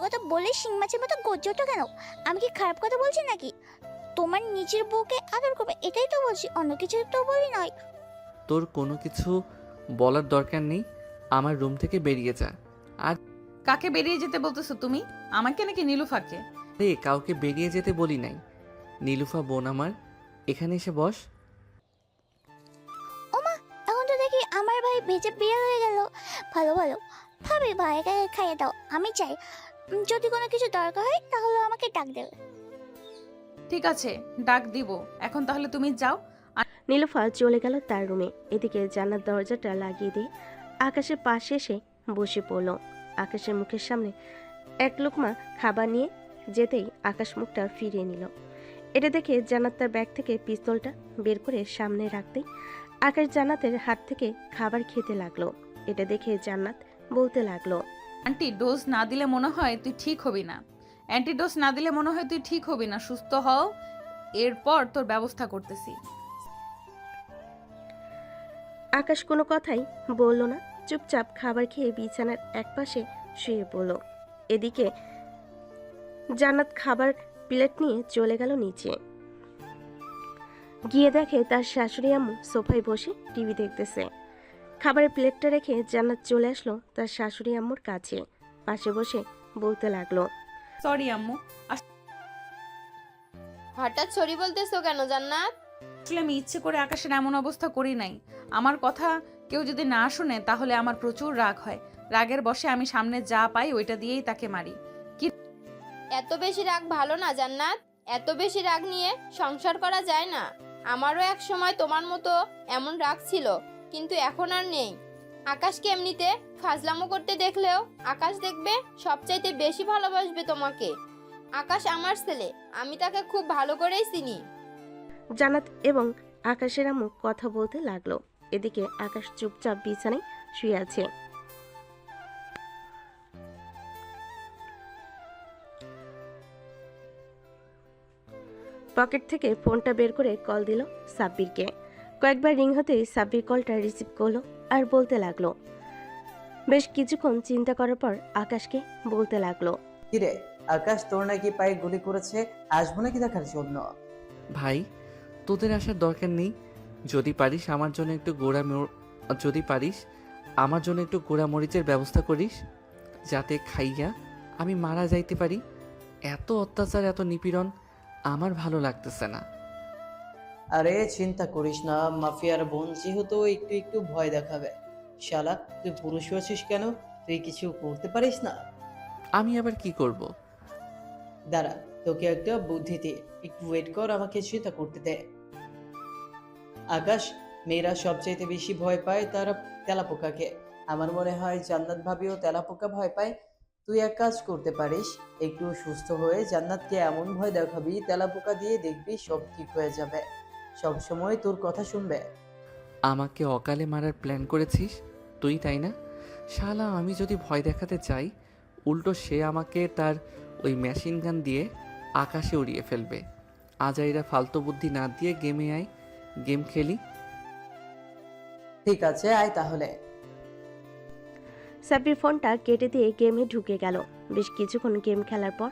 কথা বলে শিং মাছের মতো গর্জটা কেন? আমি কি খারাপ কথা বলছি নাকি? তোমার নিজের বউকে আদর করবে, এটাই তো বলছি, অন্য কিছু তো বলি নয়। তোর কোনো কিছু বলার দরকার নেই, আমার রুম থেকে বেরিয়ে যা। আর কাকে বেরিয়ে যেতে বলতেছো তুমি? আমাকে নাকি নীলুফাকে? কাউকে বেরিয়ে যেতে বলি নাই। নীলুফা বোন আমার, এখানে এসে বস। ওমা, এখন তো দেখি আমার ভাই ভেজে বিয়ে হয়ে গেল। ভালো ভাবি, ভাইকে খাইয়ে দাও, আমি চাই। যদি কোনো কিছু দরকার হয় তাহলে আমাকে ডাক দেবে। ঠিক আছে, ডাক দিব। এখন তাহলে তুমি যাও। নীলুফা চলে গেল তার রুমে। এদিকে জান্নাত দরজাটা লাগিয়ে দিয়ে আকাশের পাশে এসে বসে পড়ল। আকাশের মুখের সামনে এক লোকমা খাবার নিয়ে যেতেই আকাশ মুখটা ফিরিয়ে নিল। এটা দেখে জান্নাত তার ব্যাগ থেকে পিস্তলটা বের করে সামনে রাখতেই আকাশ জান্নাতের হাত থেকে খাবার খেতে লাগলো। এটা দেখে জান্নাত বলতে লাগলো, অ্যান্টিডোজ না দিলে মনে হয় তুই ঠিক হবি না। অ্যান্টিডোজ না দিলে মনে হয় তুই ঠিক হবি না। সুস্থ হও, এরপর তোর ব্যবস্থা করতেছি। আকাশ কোনো কথাই বলল না, চুপচাপ খাবার খেয়ে বিছানার একপাশে শুয়ে পড়ল। এদিকে জান্নাত খাবার প্লেট নিয়ে চলে গেল নিচে। গিয়ে দেখে তার শাশুড়ি আম্মু সোফায় বসে টিভি দেখতেছে। খাবারের প্লেটটা রেখে জান্নাত চলে আসলো তার শাশুড়ি আম্মুর কাছে। পাশে বসে বলতে লাগলো, সরি আম্মু, হঠাৎ সরি বলতেছো কেন জান্নাত? আসলে আমি ইচ্ছে করে আকাশের এমন অবস্থা করি নাই। আমার কথা কেউ যদি না শুনে তাহলে আমার প্রচুর রাগ হয়। রাগের বশে আমি সামনে যা পাই ওইটা দিয়েই তাকে মারি। এত বেশি রাগ ভালো না জান্নাত। এত বেশি রাগ নিয়ে সংসার করা যায় না। আমারও এক সময় তোমার মতো এমন রাগ ছিল, কিন্তু এখন আর নেই। আকাশকে এমনিতে ফাজলামো করতে দেখলেও আকাশ দেখবে সবচাইতে বেশি ভালোবাসবে তোমাকে। আকাশ আমার ছেলে, আমি তাকে খুব ভালো করেই চিনি। জান্নাত এবং আকাশের আম্মু কথা বলতে লাগলো। এদিকে আকাশ চুপচাপ বিছানায় শুয়ে আছে। পকেট থেকে ফোনটা বের করে কল দিল সাব্বিরকে। কয়েকবার রিং হতেই সাব্বির কলটা রিসিভ করলো আর বলতে লাগলো। বেশ কিছুক্ষণ চিন্তা করার পর আকাশকে বলতে লাগলো, কিরে আকাশ, তোর নাকি পায়ে গুলি করেছে, আসবো নাকি দেখার জন্য? ভাই, তোদের আসার দরকার নেই। যদি পারিস আমার জন্য একটু গোড়া মরিচের ব্যবস্থা করিস, যাতে খাইয়া আমি মারা যাইতে পারি। এত অত্যাচার, এত নিপীড়ন আমার ভালো লাগতেছে না। আরে চিন্তা করিস না, মাফিয়ার বোন যেহেতু একটু একটু ভয় দেখাবে। শালা, তুই পুরুষ হয়েছিস কেন? তুই কিছু করতে পারিস না? আমি আবার কি করব? দাঁড়া, তোকে একটা বুদ্ধি দিয়ে একটু ওয়েট কর, আমাকে চিন্তা করতে দে। আকাশ, মেয়েরা সবচাইতে বেশি ভয় পায় তারা তেলাপোকাকে। আমার মনে হয় জান্নাত ভাবিও তেলাপোকা ভয় পায়। তুই এক কাজ করতে পারিস, একটু সুস্থ হয়ে জান্নাতকে এমন ভয় দেখাবি, তেলাপোকা দিয়ে দেখবি সব ঠিক হয়ে যাবে। সব সময় তোর কথা শুনবে। আমাকে অকালে মারার প্ল্যান করেছিস তুই, তাই না? শালা, আমি যদি ভয় দেখাতে চাই, উল্টো সে আমাকে তার ওই মেশিন গান দিয়ে আকাশে উড়িয়ে ফেলবে। আজাইরা ফালতু বুদ্ধি না দিয়ে গেমে আয়, গেম খেলি। ঠিক আছে, আয় তাহলে। সাব্বির ফোনটা কেটে দিয়ে গেমে ঢুকে গেল। বেশ কিছুক্ষণ গেম খেলার পর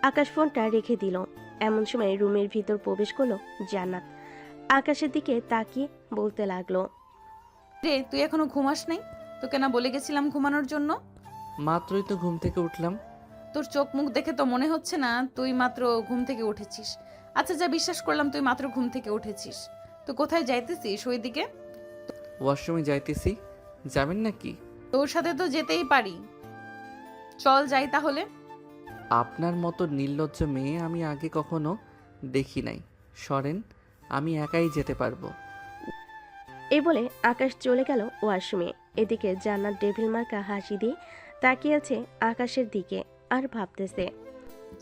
আকাশ ফোনটা রেখে দিল। এমন সময় রুমের ভিতর প্রবেশ করলো জান্নাত। আকাশের দিকে তাকিয়ে বলতে লাগলো, রে তুই এখনো ঘুমাস নাই? তোকে না বলে গেছিলাম ঘুমানোর জন্য? মাত্রই তো ঘুম থেকে উঠলাম। তোর চোখ মুখ দেখে তো মনে হচ্ছে না তুই মাত্র ঘুম থেকে উঠেছিস। আচ্ছা, যা বিশ্বাস করলাম তুই মাত্র ঘুম থেকে উঠেছিস। তো কোথায় যাইতেছিস ওইদিকে? ওয়াশরুমে যাইতেছি, যাবেন নাকি? তোর সাথে তো যেতেই পারি, চল যাই তাহলে। আপনার মতো নির্লজ্জ মেয়ে আমি আগে কখনো দেখি নাই। সরেন, আমি একাই যেতে পারবো। এই বলে আকাশ চলে গেল ওয়াশরুমে। এদিকে জান্নাত ডেভিল মার্কা হাসি দিয়ে তাকিয়ে আছে আকাশের দিকে আর ভাবতেছে,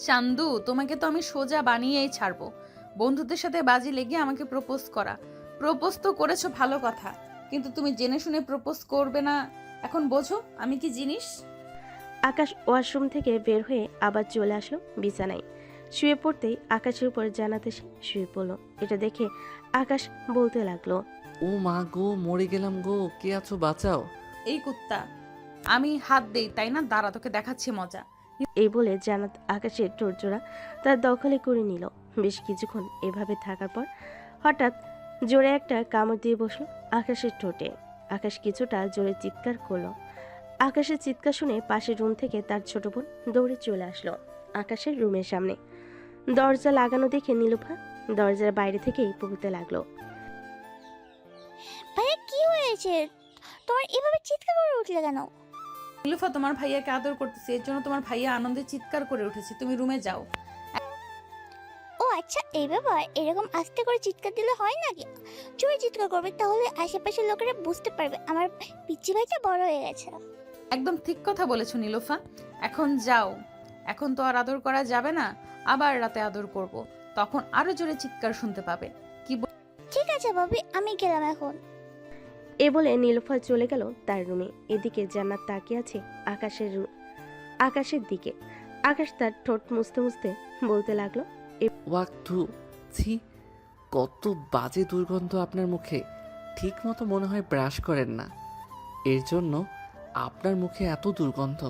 চান্দু, তোমাকে তো আমি সোজা বানিয়েই ছাড়বো। বন্ধুদের সাথে বাজি লেগে আমাকে প্রপোজ করা। প্রপোজ তো করেছো ভালো কথা, কিন্তু তুমি জেনে শুনে প্রপোজ করবে না। এখন বোঝো আমি কি জিনিস। আকাশ ওয়াশরুম থেকে বের হয়ে আবার চলে আসলো বিছানায়। শুয়ে পড়তেই আকাশের উপর জান্নাত এসে শুয়ে পড়লো। এটা দেখে আকাশ বলতে লাগলো, ও মা গো, মরে গেলাম গো, কে আছো বাঁচাও। এই কুত্তা, আমি হাত দেই তাই না? দাঁড়া, তোকে দেখাচ্ছি মজা। এই বলে জান্নাত আকাশের ঠোঁটজোড়া তার দখলে করে নিল। বেশ কিছুক্ষণ এভাবে থাকার পর হঠাৎ জোরে একটা কামড় দিয়ে বসলো আকাশের ঠোঁটে। আকাশ কিছুটা জোরে চিৎকার করলো। আকাশের চিৎকার শুনে পাশের রুম থেকে তার ছোট বোন দৌড়ে চলে আসলো আকাশের রুমের সামনে। দরজা লাগানো দেখে নীলুফা দরজার বাইরে থেকেই বলতে লাগলো, ভাইয়া কি হয়েছে? তোমার এভাবে চিৎকার করে উঠলে কেন? নীলুফা, তোমার ভাইয়াকে আদর করতেছে, এর জন্য তোমার ভাইয়া আনন্দে চিৎকার করে উঠেছে। তুমি রুমে যাও। ও আচ্ছা, এই ব্যাপার। এরকম আস্তে করে চিৎকার দিলে হয় নাকি? জোরে চিৎকার করবে, তাহলে আশেপাশের লোকেরা বুঝতে পারবে আমার পিচ্চি ভাইটা বড় হয়ে গেছে। একদম ঠিক কথা বলেছো নীলুফা। এখন যাও, এখন তো আর আদর করা যাবে না। আবার রাতে আদর করব, তখন আরো জোরে চিৎকার শুনতে পাবে। কি ঠিক আছে ভাবি, আমি গেলাম এখন। এ বলে নীলুফা চলে গেল তার রুমে। এদিকে জান্নাত তাকিয়ে আছে আকাশের দিকে। আকাশ তার ঠোঁট মুছতে মুছতে বলতে লাগলো, ওয়াক থু, ছি, কত বাজে দুর্গন্ধ আপনার মুখে। ঠিক মতো মনে হয় ব্রাশ করেন না, এর জন্য আপনার মুখে এত দুর্গন্ধ।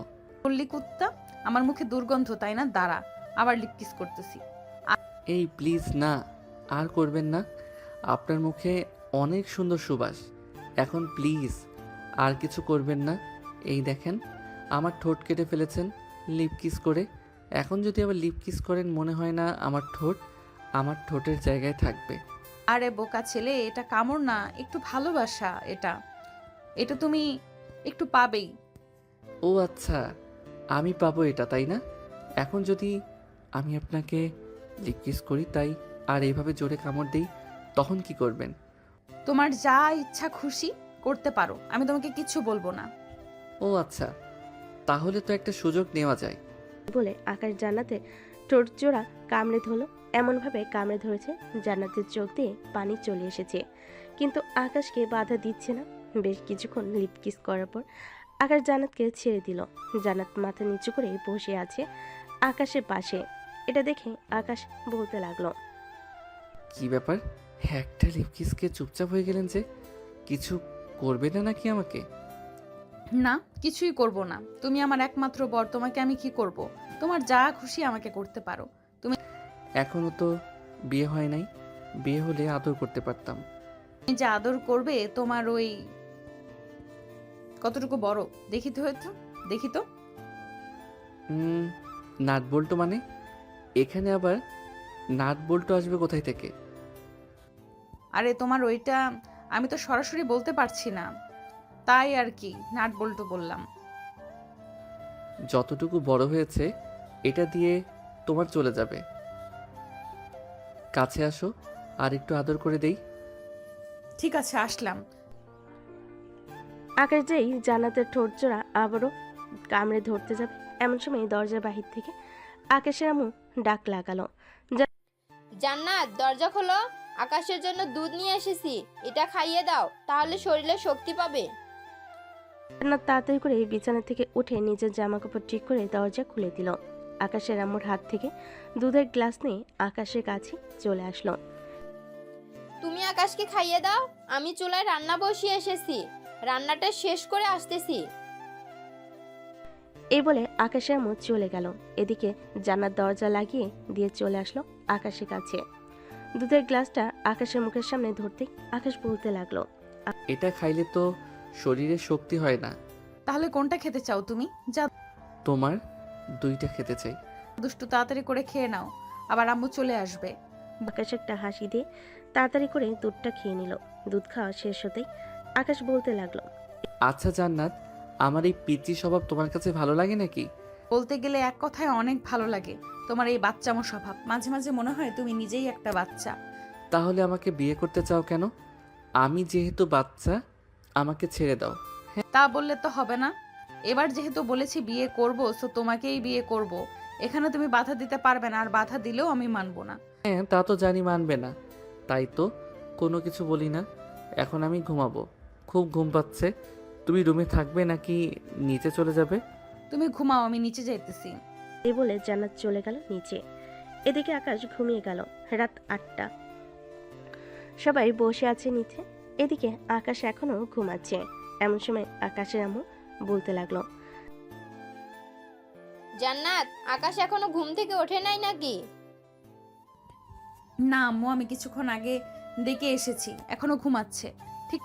বললি কুত্তা, আমার মুখে দুর্গন্ধ তাই না? দাঁড়া, আবার লিপ কিস করতেছি। এই প্লিজ না, আর করবেন না। আপনার মুখে অনেক সুন্দর সুবাস, এখন প্লিজ আর কিছু করবেন না। এই দেখেন আমার ঠোঁট কেটে ফেলেছেন লিপ কিস করে। এখন যদি আবার লিপ কিস করেন মনে হয় না আমার ঠোঁট আমার ঠোঁটের জায়গায় থাকবে। আরে বোকা ছেলে, এটা কামড় না, একটু ভালোবাসা। এটা এটা তুমি একটু পাবেই। ও আচ্ছা, আমি পাবো এটা তাই না? এখন যদি আমি আপনাকে লিপ কিস করি তাই আর এইভাবে জোরে কামড় দিই, তখন কি করবেন? তোমার যা ইচ্ছা খুশি করতে পারো, আমি তোমাকে কিচ্ছু বলবো না। ও আচ্ছা, তাহলে তো একটা সুযোগ নেওয়া যায়। বলে আকাশ জান্নাতে ঠোঁট জোড়া কামড়ে ধরলো। এমনভাবে কামড়ে ধরেছে জান্নাতের চোখ দিয়ে পানি চলে এসেছে, কিন্তু আকাশকে বাধা দিচ্ছে না। বেশ কিছুক্ষণ লিপ কিস করার পর আকাশ জান্নাতকে ছেড়ে দিল। জান্নাত মাথা নিচু করে বসে আছে আকাশের পাশে। এটা দেখে আকাশ বলতে লাগলো, কি ব্যাপার, একটা লিপ কিসকে চুপচাপ হয়ে গেলেন যে? কিছু করবে না নাকি আমাকে? না, কিছুই করব না। তুমি আমার একমাত্র বর, তোমাকে আমি কি করব? তোমার যা খুশি আমাকে করতে পারো। তুমি এখনো তো বিয়ে হয় নাই, বিয়ে হলে আদর করতে পারতাম। যে আদর করবে তোমার ওই কতটুকু বড় দেখি তো, হয়তো দেখি তো। নাট বল্টু মানে? এখানে আবার নাট বল্টু আসবে কোথায় থেকে? আরে তোমার ওইটা আমি তো সরাসরি বলতে পারছি না, তাই আর কি নাট বল্টু বললাম। যতটুকু বড় হয়েছে এটা দিয়ে তোমার চলে যাবে। কাছে আসো আর একটু আদর করে দেই। ঠিক আছে, আসলাম। আকাশ যেই জান্নাতের ঠোঁট জোড়া আবারও কামড়ে ধরতে যাবে, এমন সময় দরজার বাহির থেকে আকাশের আম্মু ডাক লাগালো, জান্নাত দরজা খোলো, আকাশের জন্য দুধ নিয়ে এসেছি, এটা খাইয়ে দাও, তাহলে শরীরে শক্তি পাবে। জান্নাত তাড়াতাড়ি করে বিছানা থেকে উঠে নিজের জামা কাপড় ঠিক করে দরজা খুলে দিল। আকাশের আম্মুর হাত থেকে দুধের গ্লাস নিয়ে আকাশের কাছে চলে আসলো। তুমি আকাশকে খাইয়ে দাও, আমি চুলায় রান্না বসিয়ে এসেছি, রান্নাটা শেষ করে আসতেছি। এই বলে আকাশের আম্মু চলে গেল। এদিকে জান্নাত দরজা লাগিয়ে দিয়ে চলে আসলো আকাশের কাছে। দুধের গ্লাসটা আকাশের মুখের সামনে ধরতেই আকাশ বলতে লাগলো, এটা খাইলে তো শরীরে শক্তি হয় না। তাহলে কোনটা খেতে চাও তুমি? যা তোমার দুইটা খেতে চাই। দুষ্টু, তাড়াতাড়ি করে খেয়ে নাও, আবার আম্মু চলে আসবে। আকাশ একটা হাসি দিয়ে তাড়াতাড়ি করে দুধটা খেয়ে নিল। দুধ খাওয়া শেষ হতেই আকাশ বলতে লাগলো, আচ্ছা জান্নাত, আমার এই পিচ্চি স্বভাব তোমার কাছে ভালো লাগে নাকি? বলতে গেলে এক কথায় অনেক ভালো লাগে। তোমার এই বাচ্চামো স্বভাব, মাঝে মাঝে মনে হয় তুমি নিজেই একটা বাচ্চা। তাহলে আমাকে বিয়ে করতে চাও কেন? আমি যেহেতু বাচ্চা, আমাকে ছেড়ে দাও। তা বললে তো হবে না। এবার যেহেতু বলেছি বিয়ে করব, সো তোমাকেই বিয়ে করব। এখানে তুমি বাধা দিতে পারবে না, আর বাধা দিলেও আমি মানবো না। হ্যাঁ, তা তো জানি মানবে না, তাই তো কোনো কিছু বলি না। এখন আমি ঘুমাবো, খুব ঘুম পাচ্ছে। তুমি রুমে থাকবে নাকি নিচে চলে যাবে? তুমি ঘুমাও, আমি নিচে যাইতেছি। এই বলে জান্নাত চলে গেল নিচে। এদিকে আকাশ ঘুমিয়ে গেল। রাত 8টা, সবাই বসে আছে নিচে। এদিকে আকাশ এখনো ঘুমাচ্ছে। এমন সময় আকাশের আম্মু বলতে লাগলো, জান্নাত, আকাশ এখনো ঘুম থেকে ওঠে নাই নাকি? না আম্মু, আমি কিছুক্ষণ আগে ডেকে এসেছি, এখনো ঘুমাচ্ছে। ঠিক।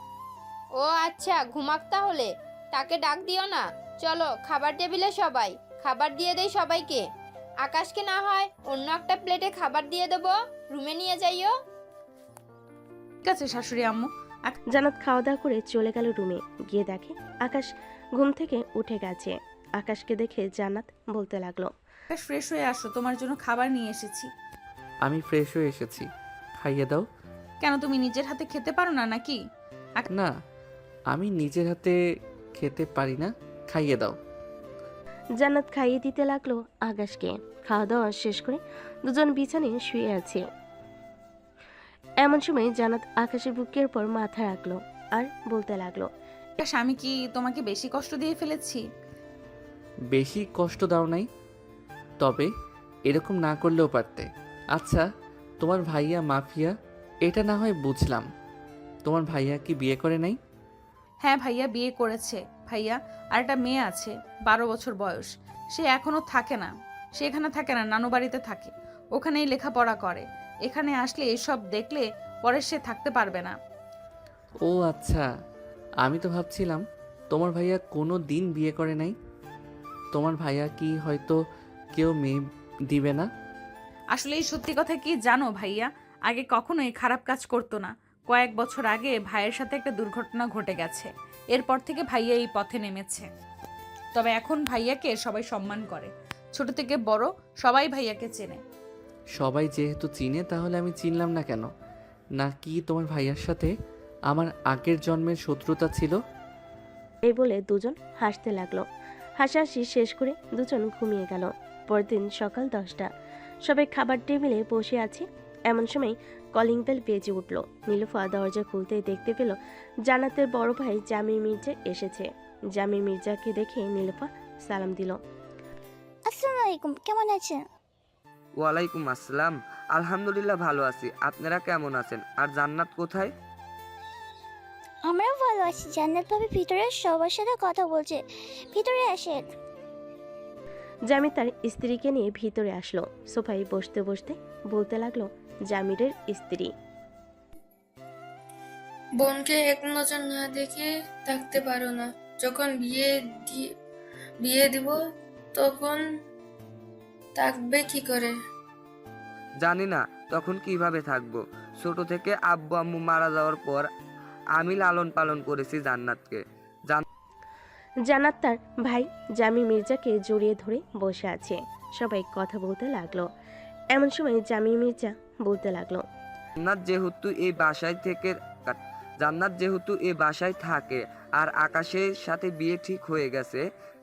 ও আচ্ছা, ঘুমাক তাহলে, তাকে ডাক দিও না। চলো খাবার টেবিলে সবাই, খাবার দিয়ে দেই সবাইকে। আকাশকে না হয় অন্য একটা প্লেটে খাবার দিয়ে দেবো, রুমে নিয়ে যাইও। ঠিক আছে শাশুড়ি আম্মু। জান্নাত খাওয়া দাওয়া করে চলে গেল রুমে। গিয়ে দেখে আকাশ ঘুম থেকে উঠে গেছে। আকাশকে দেখে জান্নাত বলতে লাগলো, ফ্রেশ হয়ে আসো, তোমার জন্য খাবার নিয়ে এসেছি। আমি ফ্রেশ হয়ে এসেছি, খাইয়ে দাও। কেন, তুমি নিজের হাতে খেতে পারো না নাকি? না, আমি নিজের হাতে খেতে পারি না, খাইয়ে দাও। জান্নাত খাইয়ে দিতে লাগলো আকাশকে। খাওয়া দাওয়া শেষ করে দুজন বিছানায় শুয়ে আছে। এমন সময় জান্নাত আকাশের বুকের উপর মাথা রাখলো আর বলতে লাগলো, আমি কি তোমাকে বেশি কষ্ট দিয়ে ফেলেছি? বেশি কষ্ট দাও নাই, তবে এরকম না করলেও পারতে। আচ্ছা, তোমার ভাইয়া মাফিয়া এটা না হয় বুঝলাম, তোমার ভাইয়া কি বিয়ে করে নাই? হ্যাঁ ভাইয়া বিয়ে করেছে ভাইয়া, আর একটা মেয়ে আছে 12 বছর বয়স। সে এখনো থাকে না, সে এখানে থাকে না, নানু বাড়িতে থাকে, ওখানেই লেখাপড়া করে। এখানে আসলে এসব দেখলে পরে সে থাকতে পারবে না। ও আচ্ছা, আমি তো ভাবছিলাম তোমার ভাইয়া কোনো দিন বিয়ে করে নাই। তোমার ভাইয়া কি হয়তো কেউ মেয়ে দিবে না? আসলে এই সত্যি কথা কি জানো ভাইয়া, আগে কখনোই খারাপ কাজ করতো না। কয়েক বছর আগে ভাইয়ের সাথে একটা দুর্ঘটনা ঘটে গেছে, এরপর থেকে ভাইয়া এই পথে নেমেছে। তবে এখন ভাইয়াকে সবাই সম্মান করে, ছোট থেকে বড় সবাই ভাইয়াকে চেনে। সবাই যেহেতু চিনে তাহলে আমি চিনলাম না কেন? নাকি তোমার ভাইয়ার সাথে আমার আগের জন্মের শত্রুতা ছিল? এই বলে দুজন হাসতে লাগলো। হাসাহাসি শেষ করে দুজন ঘুমিয়ে গেল। পরদিন সকাল 10টা, সবাই খাবার টেবিলে বসে আছে। এমন সময় কলিং বেল বেজে উঠল। নীলুফা দরজা খুলতেই দেখতে পেল জান্নাতের বড় ভাই জামির মির্জা এসেছে। জামির মির্জাকে দেখে নীলুফা সালাম দিল। আসসালামু আলাইকুম, কেমন আছেন? ওয়ালাইকুম আসসালাম, আলহামদুলিল্লাহ ভালো আছি। আপনারা কেমন আছেন? আর জান্নাত কোথায়? আমরাও ভালো আছি। জান্নাত ভাবি ভিতরে সবার সাথে কথা বলছে, ভিতরে আসেন। জামির তার স্ত্রীকে নিয়ে ভিতরে আসলো। সোফায় বসতে বসতে বলতে লাগলো জামিরের স্ত্রী। বোনকে এক নজর না দেখে থাকতে পারো না, যখন বিয়ে দিব তখন থাকবে কি করে? জানি না তখন কিভাবে থাকবো। ছোট থেকে আব্বু আম্মু মারা যাওয়ার পর আমি লালন পালন করেছি জান্নাতকে। জান্নাত তার ভাই জামির মির্জাকে জড়িয়ে ধরে বসে আছে। সবাই কথা বলতে লাগলো। এমন সময় জামির মির্জা বলতে লাগলো, জান্নাত যেহেতু এই বাসায় থাকে আর আকাশের সাথে বিয়ে ঠিক হয়ে গেছে,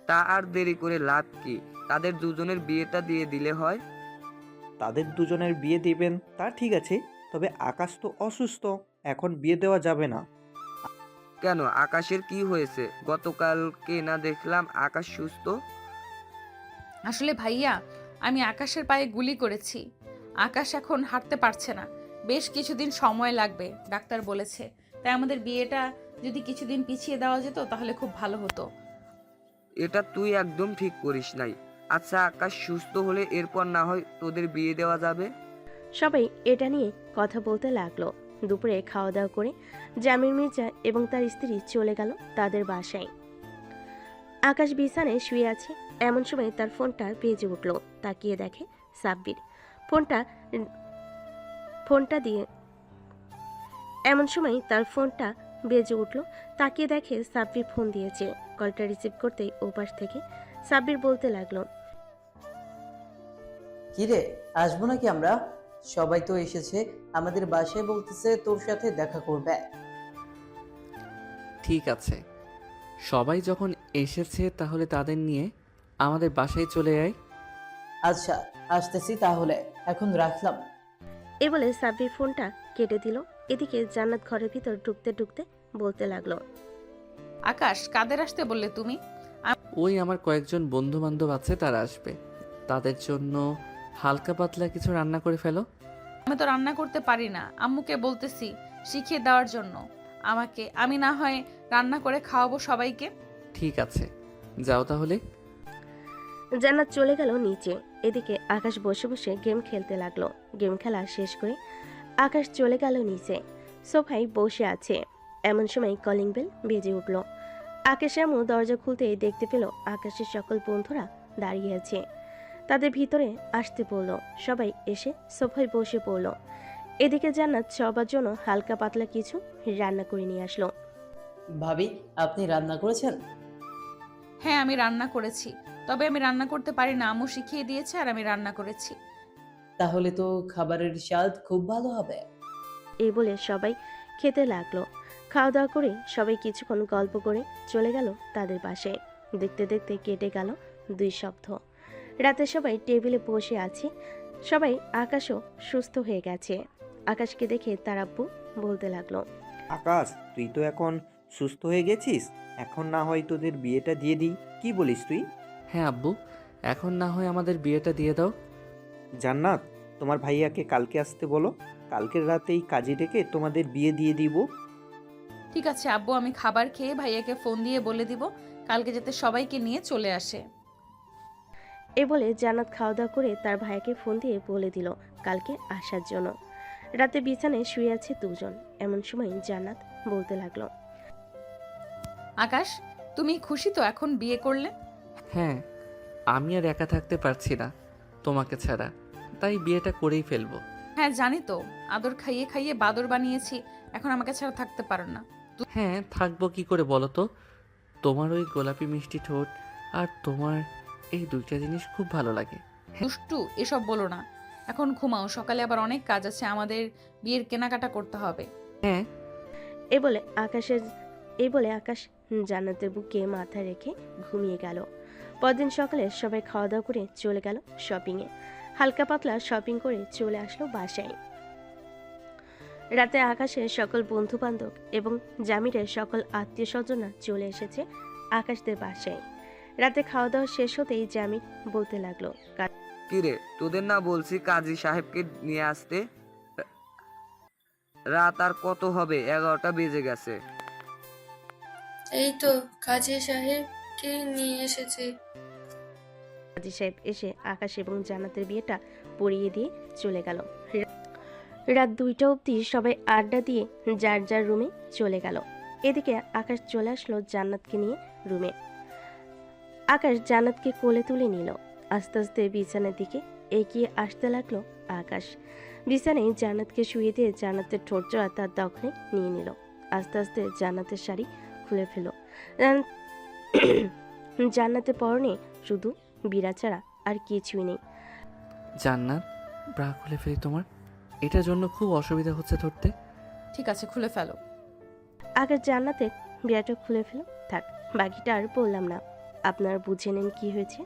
তা আর দেরি করে লাভ কি? তাদের দুজনের বিয়েটা দিয়ে দিলে হয়। তাদের দুজনের বিয়ে দিবেন তা ঠিক আছে, তবে আকাশ তো অসুস্থ, এখন বিয়ে দেওয়া যাবে না। কেন, আকাশের কি হয়েছে? গতকালকে না দেখলাম আকাশ সুস্থ। আসলে ভাইয়া, আমি আকাশের পায়ে গুলি করেছি। আকাশ এখন হাঁটতে পারছে না, বেশ কিছুদিন সময় লাগবে ডাক্তার বলেছে। তাই আমাদের বিয়েটা যদি কিছুদিন পিছিয়ে দেওয়া যেত তাহলে খুব ভালো হতো। এটা তুই একদম ঠিক করিস নাই। আচ্ছা, আকাশ সুস্থ হলে এরপর না হয় তোদের বিয়ে দেওয়া যাবে। সবাই এটা নিয়ে কথা বলতে লাগলো। দুপুরে খাওয়া দাওয়া করে জামির মির্জা এবং তার স্ত্রী চলে গেল তাদের বাসায়। আকাশ বিছানায় শুয়ে আছে। এমন সময় তার ফোনটা বেজে উঠল। তাকিয়ে দেখে সাব্বির ফোনটা দিয়ে এমন সময় তার ফোনটা বেজে উঠল। তাকিয়ে দেখে সাব্বির ফোন দিয়েছে। কলটা রিসিভ করতেই ওপাশ থেকে সাব্বির বলতে লাগলো, কিরে, আসবো নাকি আমরা? সবাই তো এসেছে আমাদের বাসায়, বলতেছে তোর সাথে দেখা করবে। ঠিক আছে, সবাই যখন এসেছে তাহলে তাদের নিয়ে আমাদের বাসায় চলে আয়। আচ্ছা, আসতেছি তাহলে, এখন রাখলাম। এ বলে সাব্বির ফোনটা কেটে দিল। এদিকে জান্নাত ঘরের ভিতর ঢুকতে ঢুকতে বলতে লাগলো, আকাশ, কাদের আসতে বললে তুমি? ওই আমার কয়েকজন বন্ধু বান্ধব আছে, তারা আসবে। তাদের জন্য হালকা পাতলা কিছু রান্না করে ফেলো। আমি তো রান্না করতে পারি না, আম্মুকে বলতেছি শিখিয়ে দেওয়ার জন্য আমাকে। আমি না হয় রান্না করে খাওয়াবো সবাইকে। ঠিক আছে, যাও তাহলে। জান্নাত চলে গেল নিচে। এদিকে আকাশ বসে বসে গেম খেলতে লাগলো। গেম খেলা শেষ করে আকাশ চলে গেল নিচে। সোফায় বসে আছে। এমন সময় কলিং বেল বেজে উঠল। আকাশ আম্মু দরজা খুলতেই দেখতে পেল আকাশের সকল বন্ধুরা দাঁড়িয়ে আছে। তাদের ভিতরে আসতে বলল। সবাই এসে সোফায় বসে পড়ল। এদিকে জান্নাত সবার জন্য হালকা পাতলা কিছু রান্না করে নিয়ে আসলো। ভাবি, আপনি রান্না করেছেন? হ্যাঁ, আমি রান্না করেছি, তবে আমি রান্না করতে পারি না। আম্মু শিখিয়ে দিয়েছে আর আমি রান্না করেছি। তাহলে তো খাবারের স্বাদ খুব ভালো হবে। এই বলে সবাই খেতে লাগলো। খাওয়া দাওয়া করে সবাই কিছুক্ষণ গল্প করে চলে গেল তাদের পাশে। দেখতে দেখতে কেটে গেল 2 সপ্তাহ। রাতে সবাই টেবিলে বসে আছে। সবাই আকাশও সুস্থ হয়ে গেছে। আকাশকে দেখে তার আব্বু বলতে লাগলো, আকাশ, তুই তো এখন সুস্থ হয়ে গেছিস, এখন না হয় তোদের বিয়েটা দিয়ে দিই, কি বলিস তুই? হ্যাঁ আব্বু, এখন না হয় আমাদের বিয়েটা দিয়ে দাও। জান্নাত, তোমার ভাইয়াকে কালকে আসতে বলো, কালকের রাতেই কাজে ডেকে তোমাদের বিয়ে দিয়ে দিব। ঠিক আছে আব্বু, আমি খাবার খেয়ে ভাইয়াকে ফোন দিয়ে বলে দিব কালকে যাতে সবাইকে নিয়ে চলে আসে। এ বলে জান্নাত খাওয়া দাওয়া করে তার ভাইকে ফোন দিয়ে বলে দিল কালকে আসার জন্য। রাতে বিছানায় শুয়ে আছে দুজন। এমন সময় জান্নাত বলতে লাগলো, আকাশ, তুমি খুশি তো এখন বিয়ে করলে? হ্যাঁ, আমি আর একা থাকতে পারছি না তোমাকে ছাড়া, তাই বিয়েটা করেই ফেলবো। হ্যাঁ জানি তো, আদর খাইয়ে খাইয়ে বাদর বানিয়েছি, এখন আমাকে ছাড়া থাকতে পারো না। হ্যাঁ, থাকবো কি করে বলো তো? তোমার ওই গোলাপি মিষ্টি ঠোঁট আর তোমার এই দুইটা জিনিস খুব ভালো লাগে। দুষ্টু, এসব বলো না, এখন ঘুমাও, সকালে আবার অনেক কাজ আছে, আমাদের বিয়ের কেনাকাটা করতে হবে। হ্যাঁ। এই বলে আকাশ জান্নাতের বুকে মাথা রেখে ঘুমিয়ে গেল। পরদিন সকালে সবাই খাওয়া দাওয়া করে চলে গেল শপিংয়ে। হালকা পাতলা শপিং করে চলে আসলো বাসায়। রাতে আকাশের সকল বন্ধু বান্ধব এবং জামিরের সকল আত্মীয় স্বজনরা চলে এসেছে আকাশদের বাসায়। রাতে খাওয়া দাওয়া শেষ হতেই জামির বলতে লাগলো, কিরে, তোদের না বলছি কাজী সাহেবকে নিয়ে আসতে? রাত আর কত হবে? 11টা বেজে গেছে। এই তো কাজী সাহেবকে নিয়ে এসেছি। কাজী সাহেব এসে আকাশ এবং জান্নাতের বিয়েটা পড়িয়ে দিয়ে চলে গেল। রাত 2টা অবধি সবাই আড্ডা দিয়ে যার যার রুমে চলে গেল। এদিকে আকাশ চলে আসলো জান্নাতকে নিয়ে রুমে। আকাশ জান্নাতকে কোলে তুলে নিল। আস্তে আস্তে বিছানার দিকে এগিয়ে আসতে লাগলো আকাশ। বিছানায় জান্নাতকে শুয়ে দিয়ে জান্নাতের ঠোঁট জোড়া তার দখলে নিয়ে নিল। আস্তে আস্তে জান্নাতের শাড়ি খুলে ফেল। জান্নাতের পরনে শুধু বিড়া ছাড়া আর কিছুই নেই। জান্নাত, ব্রা খুলে ফেলি তোমার, এটার জন্য খুব অসুবিধা হচ্ছে ধরতে। ঠিক আছে, খুলে ফেলো। আকাশ জান্নাতের বিড়াটা খুলে ফেল। থাক, বাকিটা আর বললাম না, আপনারা বুঝে নেন কি হয়েছে।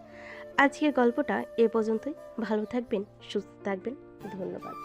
আজকের গল্পটা এ পর্যন্তই। ভালো থাকবেন, সুস্থ থাকবেন, ধন্যবাদ।